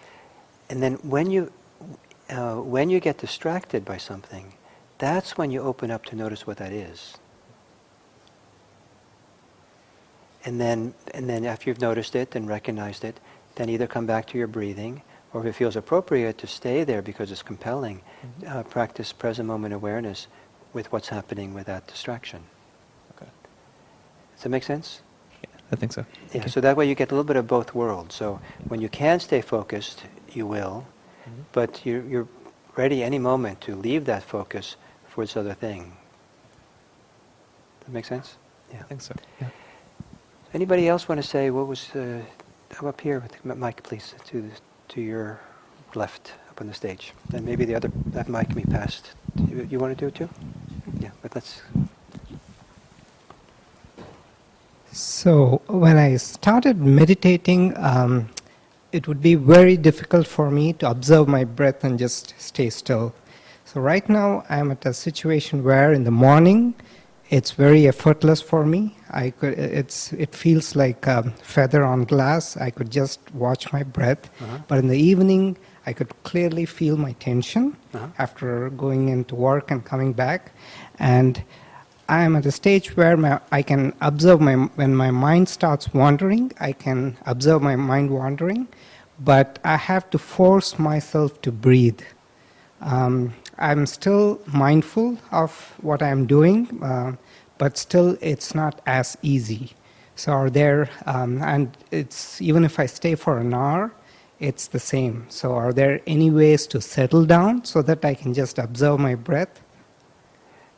then when you get distracted by something, that's when you open up to notice what that is. And then after you've noticed it and recognized it, then either come back to your breathing, or if it feels appropriate to stay there because it's compelling, practice present moment awareness with what's happening with that distraction. Okay. Does that make sense? Yeah, I think so. Yeah, so that way you get a little bit of both worlds. So when you can stay focused, you will, but you're ready any moment to leave that focus for this other thing. Does that make sense? Yeah. I think so. Yeah. Anybody else want to say what was... Come up here with the mic, please, to your left up on the stage. And maybe that mic can be passed. You want to do it too? Yeah, but let's... So when I started meditating, it would be very difficult for me to observe my breath and just stay still. So right now I'm at a situation where in the morning it's very effortless for me. It feels like a feather on glass. I could just watch my breath. But in the evening, I could clearly feel my tension after going into work and coming back. And I am at a stage where I can observe when my mind starts wandering, I can observe my mind wandering, but I have to force myself to breathe. I'm still mindful of what I'm doing, but still it's not as easy. So and it's even if I stay for an hour, it's the same. So are there any ways to settle down so that I can just observe my breath?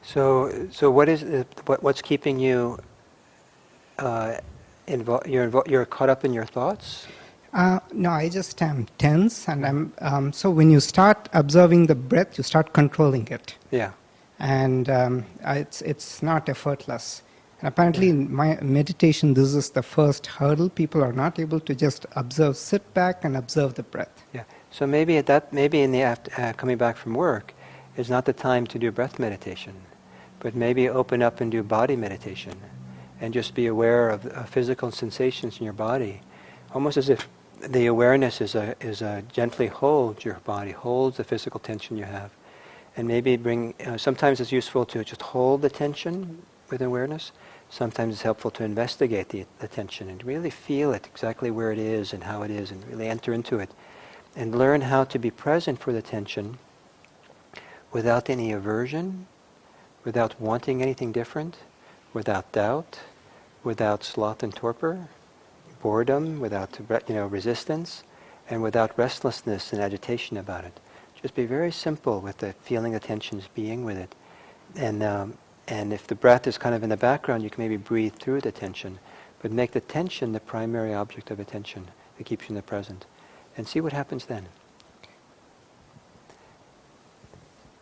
So what's keeping you you're caught up in your thoughts? No, I just am tense, and so when you start observing the breath, you start controlling it. Yeah. And it's not effortless. And apparently in my meditation, this is the first hurdle. People are not able to just sit back and observe the breath. Yeah. So maybe in the coming back from work is not the time to do breath meditation, but maybe open up and do body meditation, and just be aware of physical sensations in your body, almost as if the awareness is a gently hold your body, holds the physical tension you have. And maybe sometimes it's useful to just hold the tension with awareness. Sometimes it's helpful to investigate the tension and really feel it exactly where it is and how it is, and really enter into it. And learn how to be present for the tension without any aversion, without wanting anything different, without doubt, without sloth and torpor, boredom, without resistance, and without restlessness and agitation about it. Just be very simple with the feeling the tension's being with it. And if the breath is kind of in the background, you can maybe breathe through the tension, but make the tension the primary object of attention that keeps you in the present. And see what happens then.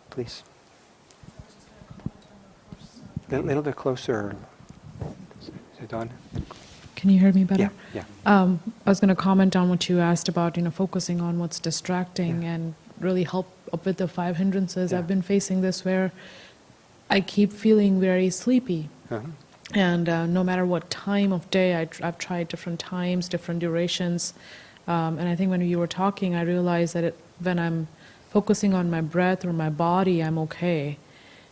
Please. A little bit closer. Is it on? Can you hear me better? Yeah. I was going to comment on what you asked about, focusing on what's distracting and really help up with the 5 hindrances. Yeah. I've been facing this where I keep feeling very sleepy. And no matter what time of day, I've tried different times, different durations. And I think when you were talking, I realized that when I'm focusing on my breath or my body, I'm okay.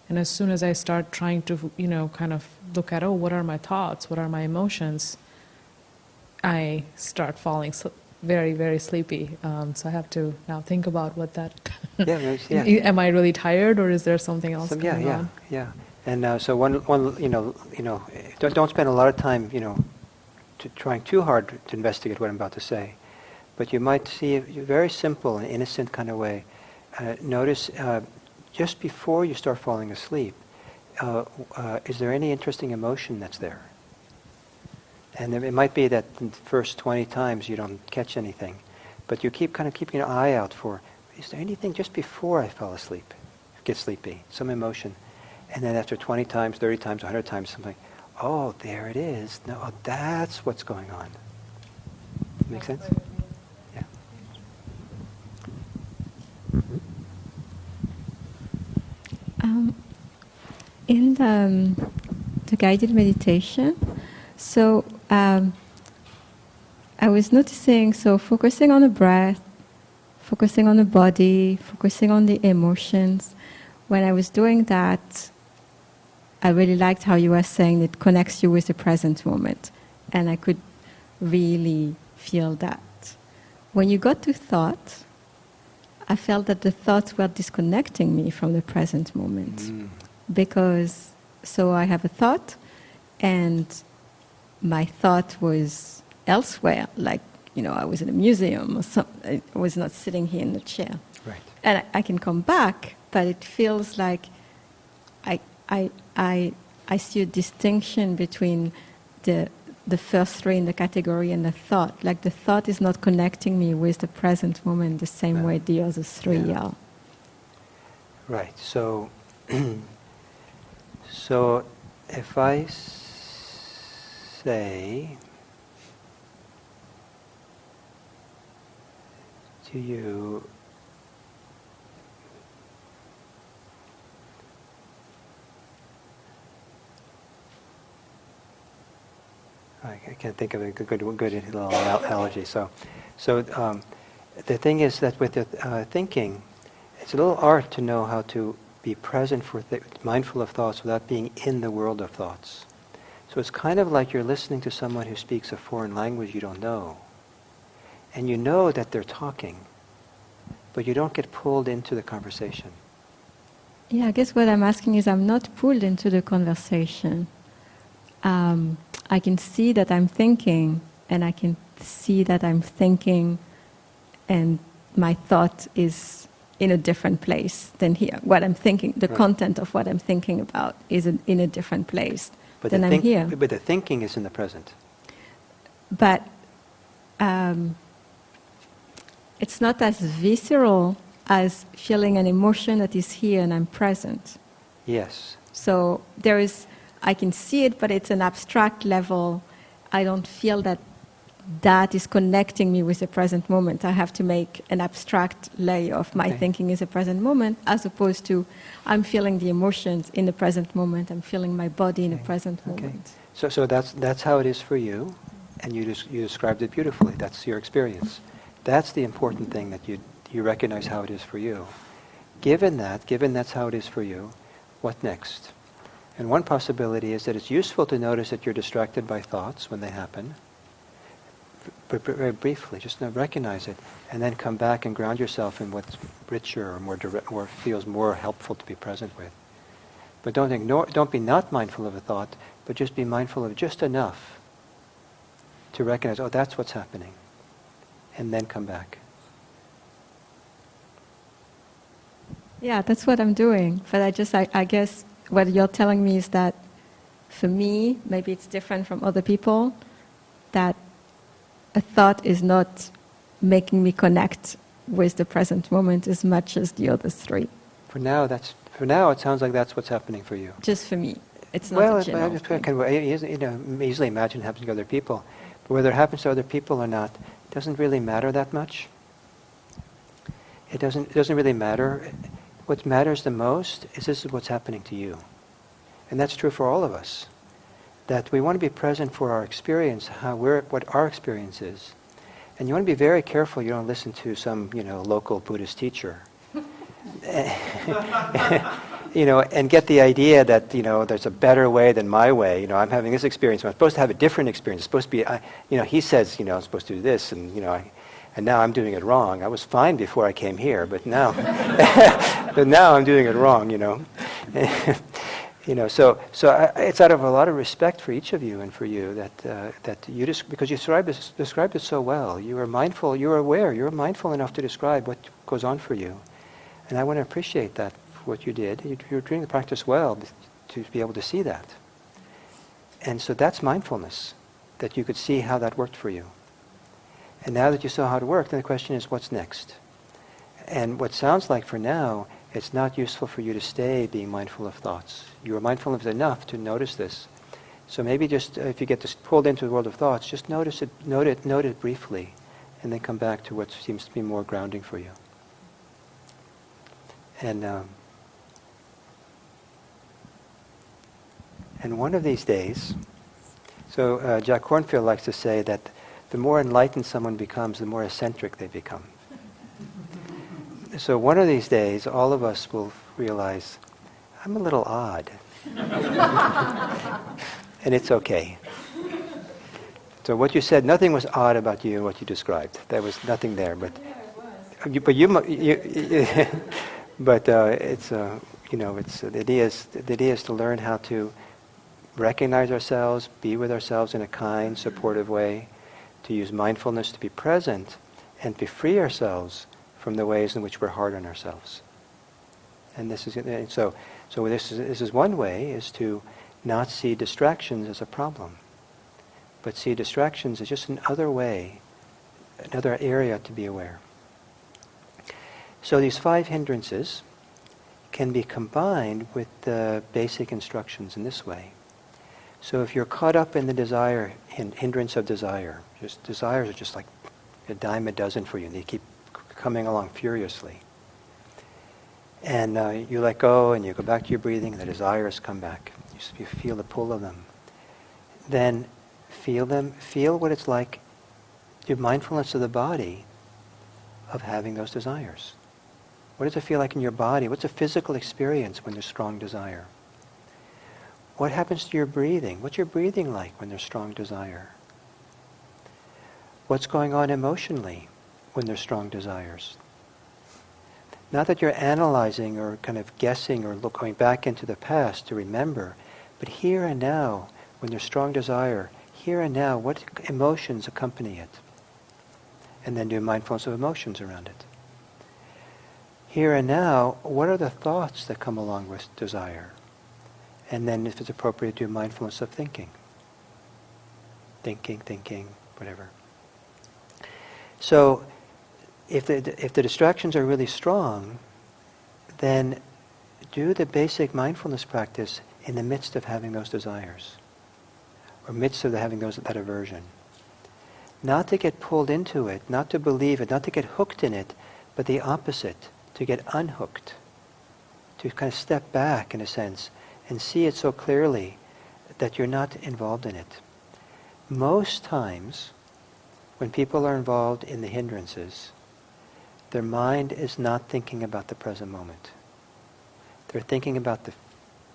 And as soon as I start trying to, kind of look at, what are my thoughts, what are my emotions, I start falling very, very sleepy. So I have to now think about what that... Am I really tired, or is there something else going on? Yeah. And so don't spend a lot of time, trying too hard to investigate what I'm about to say. But you might see a very simple and innocent kind of way. Notice just before you start falling asleep, is there any interesting emotion that's there? And it might be that in the first 20 times you don't catch anything, but you keeping an eye out for, is there anything just before I fell asleep, get sleepy, some emotion? And then after 20 times, 30 times, 100 times, something, there it is. No, that's what's going on. Make sense? Yeah. In the guided meditation, so I was noticing, focusing on the breath, focusing on the body, focusing on the emotions. When I was doing that, I really liked how you were saying it connects you with the present moment. And I could really feel that. When you got to thought, I felt that the thoughts were disconnecting me from the present moment. Because, I have a thought, and my thought was elsewhere, like, I was in a museum or something. I was not sitting here in the chair. Right. And I can come back, but it feels like I see a distinction between the first three in the category and the thought. Like the thought is not connecting me with the present moment the same way the other three are. Right. So if I say, do you I can't think of a good little analogy. So the thing is that with the thinking, it's a little art to know how to be present for mindful of thoughts without being in the world of thoughts. So it's kind of like you're listening to someone who speaks a foreign language you don't know. And you know that they're talking, but you don't get pulled into the conversation. Yeah, I guess what I'm asking is I'm not pulled into the conversation. I can see that I'm thinking, and I can see that I'm thinking, and my thought is in a different place than here. What I'm thinking, the content of what I'm thinking about is in a different place than I'm here. But the thinking is in the present. But it's not as visceral as feeling an emotion that is here and I'm present. Yes. So I can see it, but it's an abstract level. I don't feel that is connecting me with the present moment. I have to make an abstract layer of my thinking is a present moment, as opposed to I'm feeling the emotions in the present moment. I'm feeling my body in the present moment. So that's how it is for you, and you described it beautifully. That's your experience. That's the important thing, that you recognize how it is for you. Given that's how it is for you, what next? And one possibility is that it's useful to notice that you're distracted by thoughts when they happen, but very briefly, just recognize it, and then come back and ground yourself in what's richer or more direct, or feels more helpful to be present with. But don't be not mindful of a thought, but just be mindful of just enough to recognize, oh, that's what's happening, and then come back. Yeah, that's what I'm doing. But I guess what you're telling me is that for me, maybe it's different from other people, that a thought is not making me connect with the present moment as much as the other three. For now, it sounds like that's what's happening for you. Just for me. It's not a general thing. Easily imagine it happens to other people. But whether it happens to other people or not, doesn't really matter that much. It doesn't really matter. What matters the most is this is what's happening to you. And that's true for all of us. That we want to be present for our experience, what our experience is. And you want to be very careful you don't listen to some, local Buddhist teacher. And get the idea that, there's a better way than my way. I'm having this experience. I'm supposed to have a different experience. It's supposed to be, he says, I'm supposed to do this, and now I'm doing it wrong. I was fine before I came here, but now, I'm doing it wrong. So it's out of a lot of respect for each of you and for you that you because you described it so well. You are mindful. You are aware. You're mindful enough to describe what goes on for you, and I want to appreciate that for what you did. You're doing the practice well to be able to see that, and so that's mindfulness. That you could see how that worked for you. And now that you saw how it worked, then the question is, what's next? And what sounds like for now, it's not useful for you to stay being mindful of thoughts. You are mindful of it enough to notice this. So maybe just, if you get pulled into the world of thoughts, just note it briefly, and then come back to what seems to be more grounding for you. And one of these days, so Jack Kornfield likes to say that the more enlightened someone becomes, the more eccentric they become. So one of these days, all of us will realize, I'm a little odd. And it's okay. So what you said, nothing was odd about you and what you described. There was nothing there, but it's the idea is to learn how to recognize ourselves, be with ourselves in a kind, supportive way, to use mindfulness to be present, and to free ourselves from the ways in which we're hard on ourselves. And this is this is one way, is to not see distractions as a problem, but see distractions as just another way, another area to be aware. So these 5 hindrances can be combined with the basic instructions in this way. So if you're caught up in the desire, hindrance of desire, just desires are just like a dime a dozen for you, and they keep coming along furiously. And you let go and you go back to your breathing, and the desires come back. You feel the pull of them. Then feel them, feel what it's like, do mindfulness of the body of having those desires. What does it feel like in your body? What's a physical experience when there's strong desire? What happens to your breathing? What's your breathing like when there's strong desire? What's going on emotionally when there's strong desires? Not that you're analyzing or kind of guessing or going back into the past to remember, but here and now, when there's strong desire, here and now, what emotions accompany it? And then do mindfulness of emotions around it. Here and now, what are the thoughts that come along with desire? And then if it's appropriate, do mindfulness of thinking. Thinking, whatever. So, if the distractions are really strong, then do the basic mindfulness practice in the midst of having those desires, or midst of having that aversion. Not to get pulled into it, not to believe it, not to get hooked in it, but the opposite, to get unhooked, to kind of step back in a sense and see it so clearly that you're not involved in it. Most times, when people are involved in the hindrances, their mind is not thinking about the present moment. They're thinking about the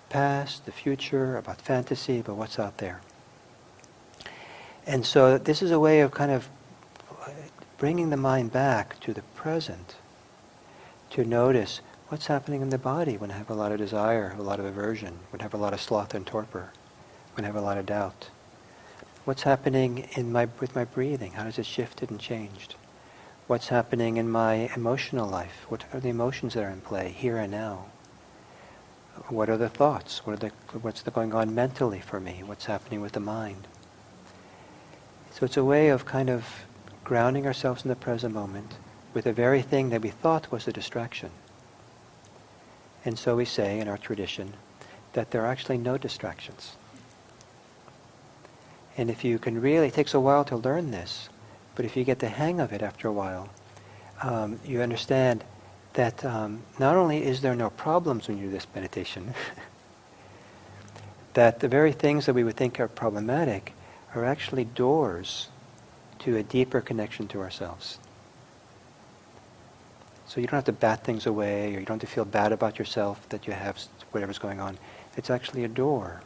past, the future, about fantasy, about what's out there. And so this is a way of kind of bringing the mind back to the present, to notice what's happening in the body when I have a lot of desire, a lot of aversion, when I have a lot of sloth and torpor, when I have a lot of doubt. What's happening with my breathing? How has it shifted and changed? What's happening in my emotional life? What are the emotions that are in play here and now? What are the thoughts? What's going on mentally for me? What's happening with the mind? So it's a way of kind of grounding ourselves in the present moment with the very thing that we thought was a distraction. And so we say in our tradition that there are actually no distractions. And if you can really, it takes a while to learn this, but if you get the hang of it after a while, you understand that not only is there no problems when you do this meditation, that the very things that we would think are problematic are actually doors to a deeper connection to ourselves. So you don't have to bat things away, or you don't have to feel bad about yourself that you have whatever's going on. It's actually a door.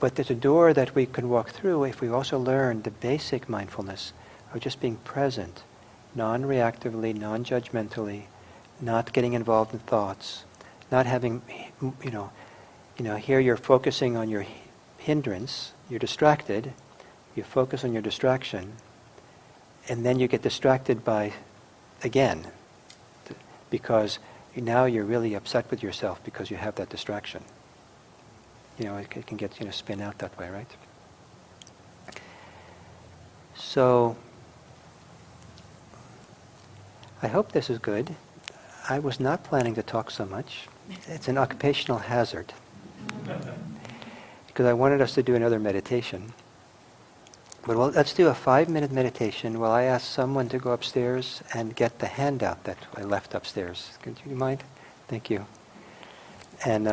But there's a door that we can walk through if we also learn the basic mindfulness of just being present, non-reactively, non-judgmentally, not getting involved in thoughts, not having, here you're focusing on your hindrance, you're distracted, you focus on your distraction, and then you get distracted by, again, because now you're really upset with yourself because you have that distraction. It can get, spin out that way, right? So, I hope this is good. I was not planning to talk so much. It's an occupational hazard. Because I wanted us to do another meditation. But let's do a 5-minute meditation while I ask someone to go upstairs and get the handout that I left upstairs. Could you mind? Thank you. And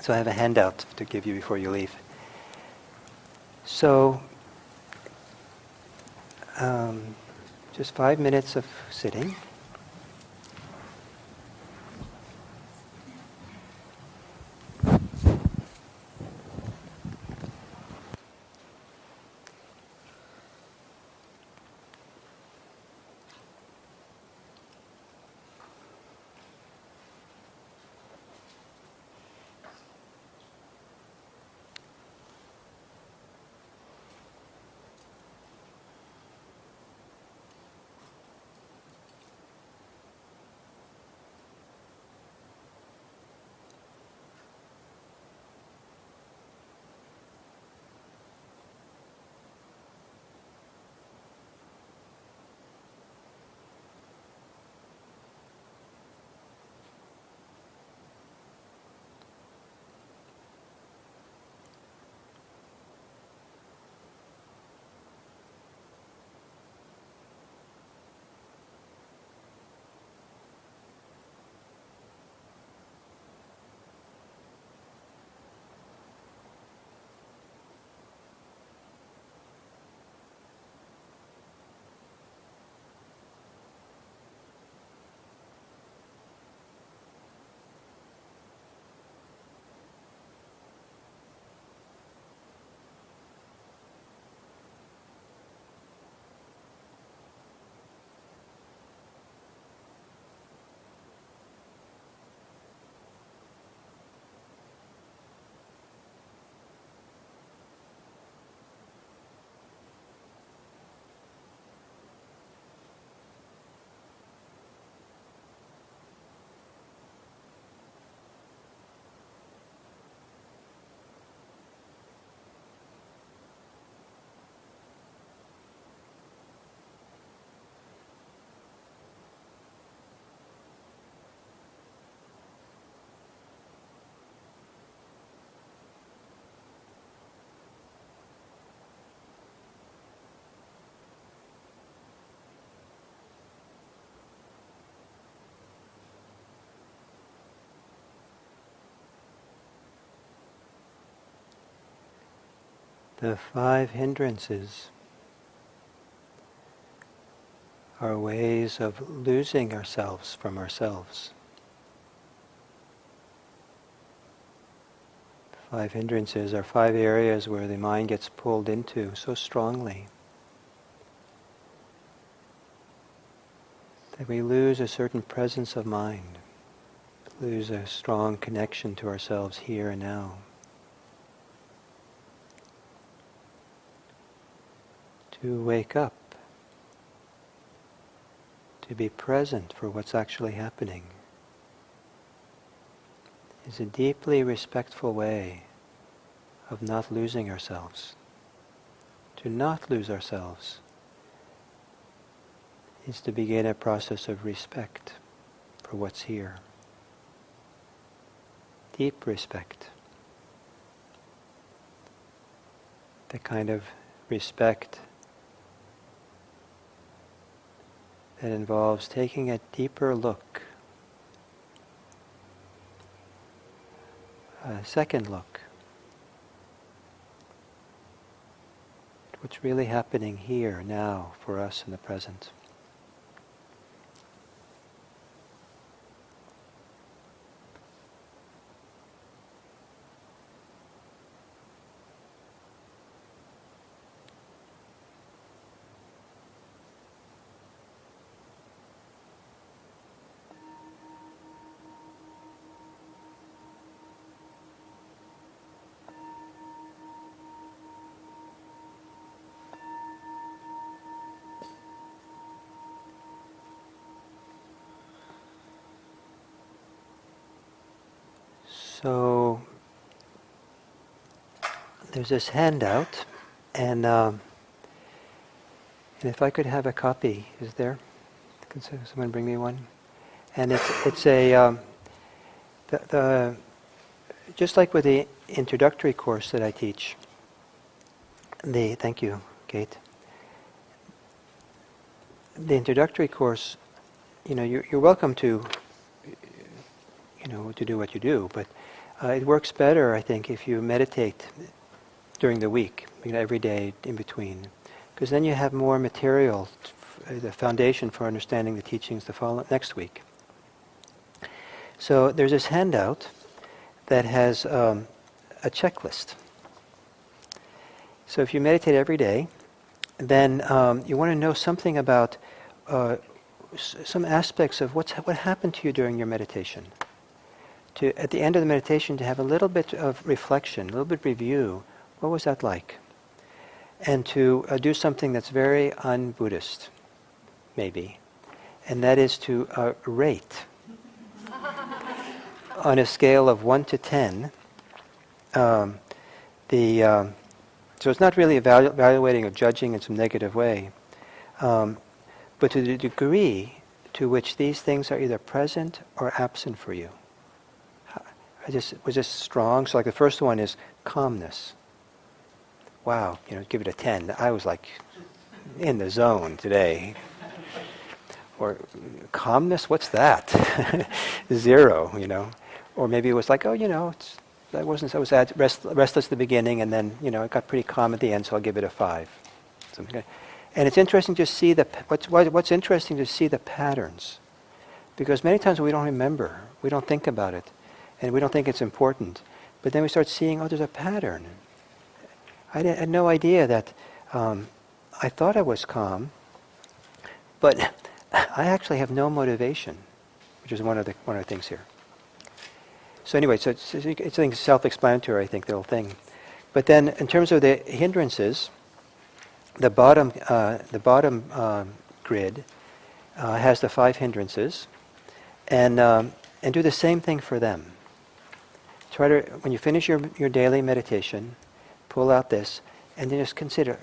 so I have a handout to give you before you leave. So, just 5 minutes of sitting. The 5 hindrances are ways of losing ourselves from ourselves. 5 hindrances are 5 areas where the mind gets pulled into so strongly that we lose a certain presence of mind, lose a strong connection to ourselves here and now. To wake up, to be present for what's actually happening, is a deeply respectful way of not losing ourselves. To not lose ourselves is to begin a process of respect for what's here. Deep respect. The kind of respect that involves taking a deeper look, a second look, at what's really happening here, now, for us in the present. So there's this handout, and if I could have a copy, is there? Can someone bring me one? And it's a the just like with the introductory course that I teach. Thank you, Kate. The introductory course, you're welcome to do what you do, but it works better, I think, if you meditate during the week, every day in between, because then you have more material, the foundation for understanding the teachings the next week. So there's this handout that has a checklist. So if you meditate every day, then you want to know something about some aspects of what happened to you during your meditation. At the end of the meditation, to have a little bit of reflection, a little bit of review. What was that like? And to do something that's very un-Buddhist, maybe, and that is to rate on a scale of 1 to 10. So it's not really evaluating or judging in some negative way, but to the degree to which these things are either present or absent for you. Was this strong? So like the first one is calmness. Wow, give it a 10. I was like in the zone today. Or calmness, what's that? 0, Or maybe it was like, I was restless at the beginning, and then, it got pretty calm at the end, so I'll give it a 5. And it's interesting to see what's interesting to see the patterns. Because many times we don't remember, we don't think about it. And we don't think it's important. But then we start seeing, there's a pattern. I had no idea that I thought I was calm, but I actually have no motivation, which is one of the things here. So anyway, it's self-explanatory, I think, the whole thing. But then in terms of the hindrances, the bottom grid has the 5 hindrances, and do the same thing for them. Try to, when you finish your daily meditation, pull out this, and then just consider,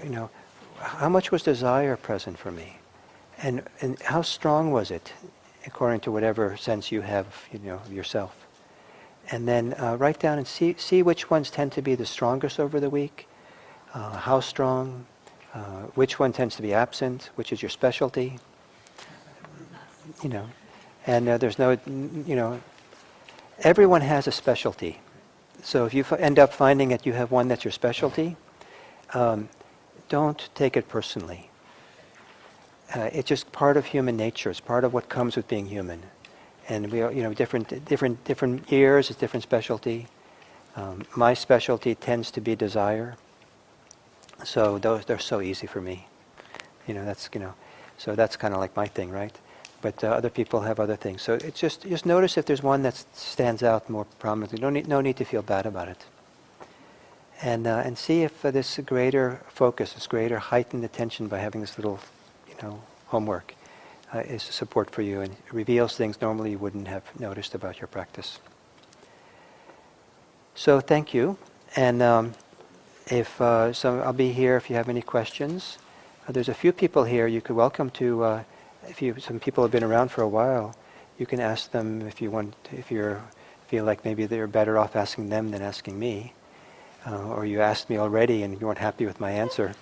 how much was desire present for me? And how strong was it, according to whatever sense you have, of yourself? And then write down and see which ones tend to be the strongest over the week, how strong, which one tends to be absent, which is your specialty, And there's no, everyone has a specialty. So if you end up finding that you have one that's your specialty, don't take it personally. It's just part of human nature. It's part of what comes with being human. And we are, different years, it's different specialty. My specialty tends to be desire. So they're so easy for me. So that's kind of like my thing, right? But other people have other things. So it's just notice if there's one that stands out more prominently. No need to feel bad about it. And see if this greater focus, this greater heightened attention by having this little, homework is support for you and reveals things normally you wouldn't have noticed about your practice. So thank you. And I'll be here if you have any questions. There's a few people here. You could welcome to. Some people have been around for a while. You can ask them if you want. If you feel like maybe they're better off asking them than asking me, or you asked me already and you weren't happy with my answer.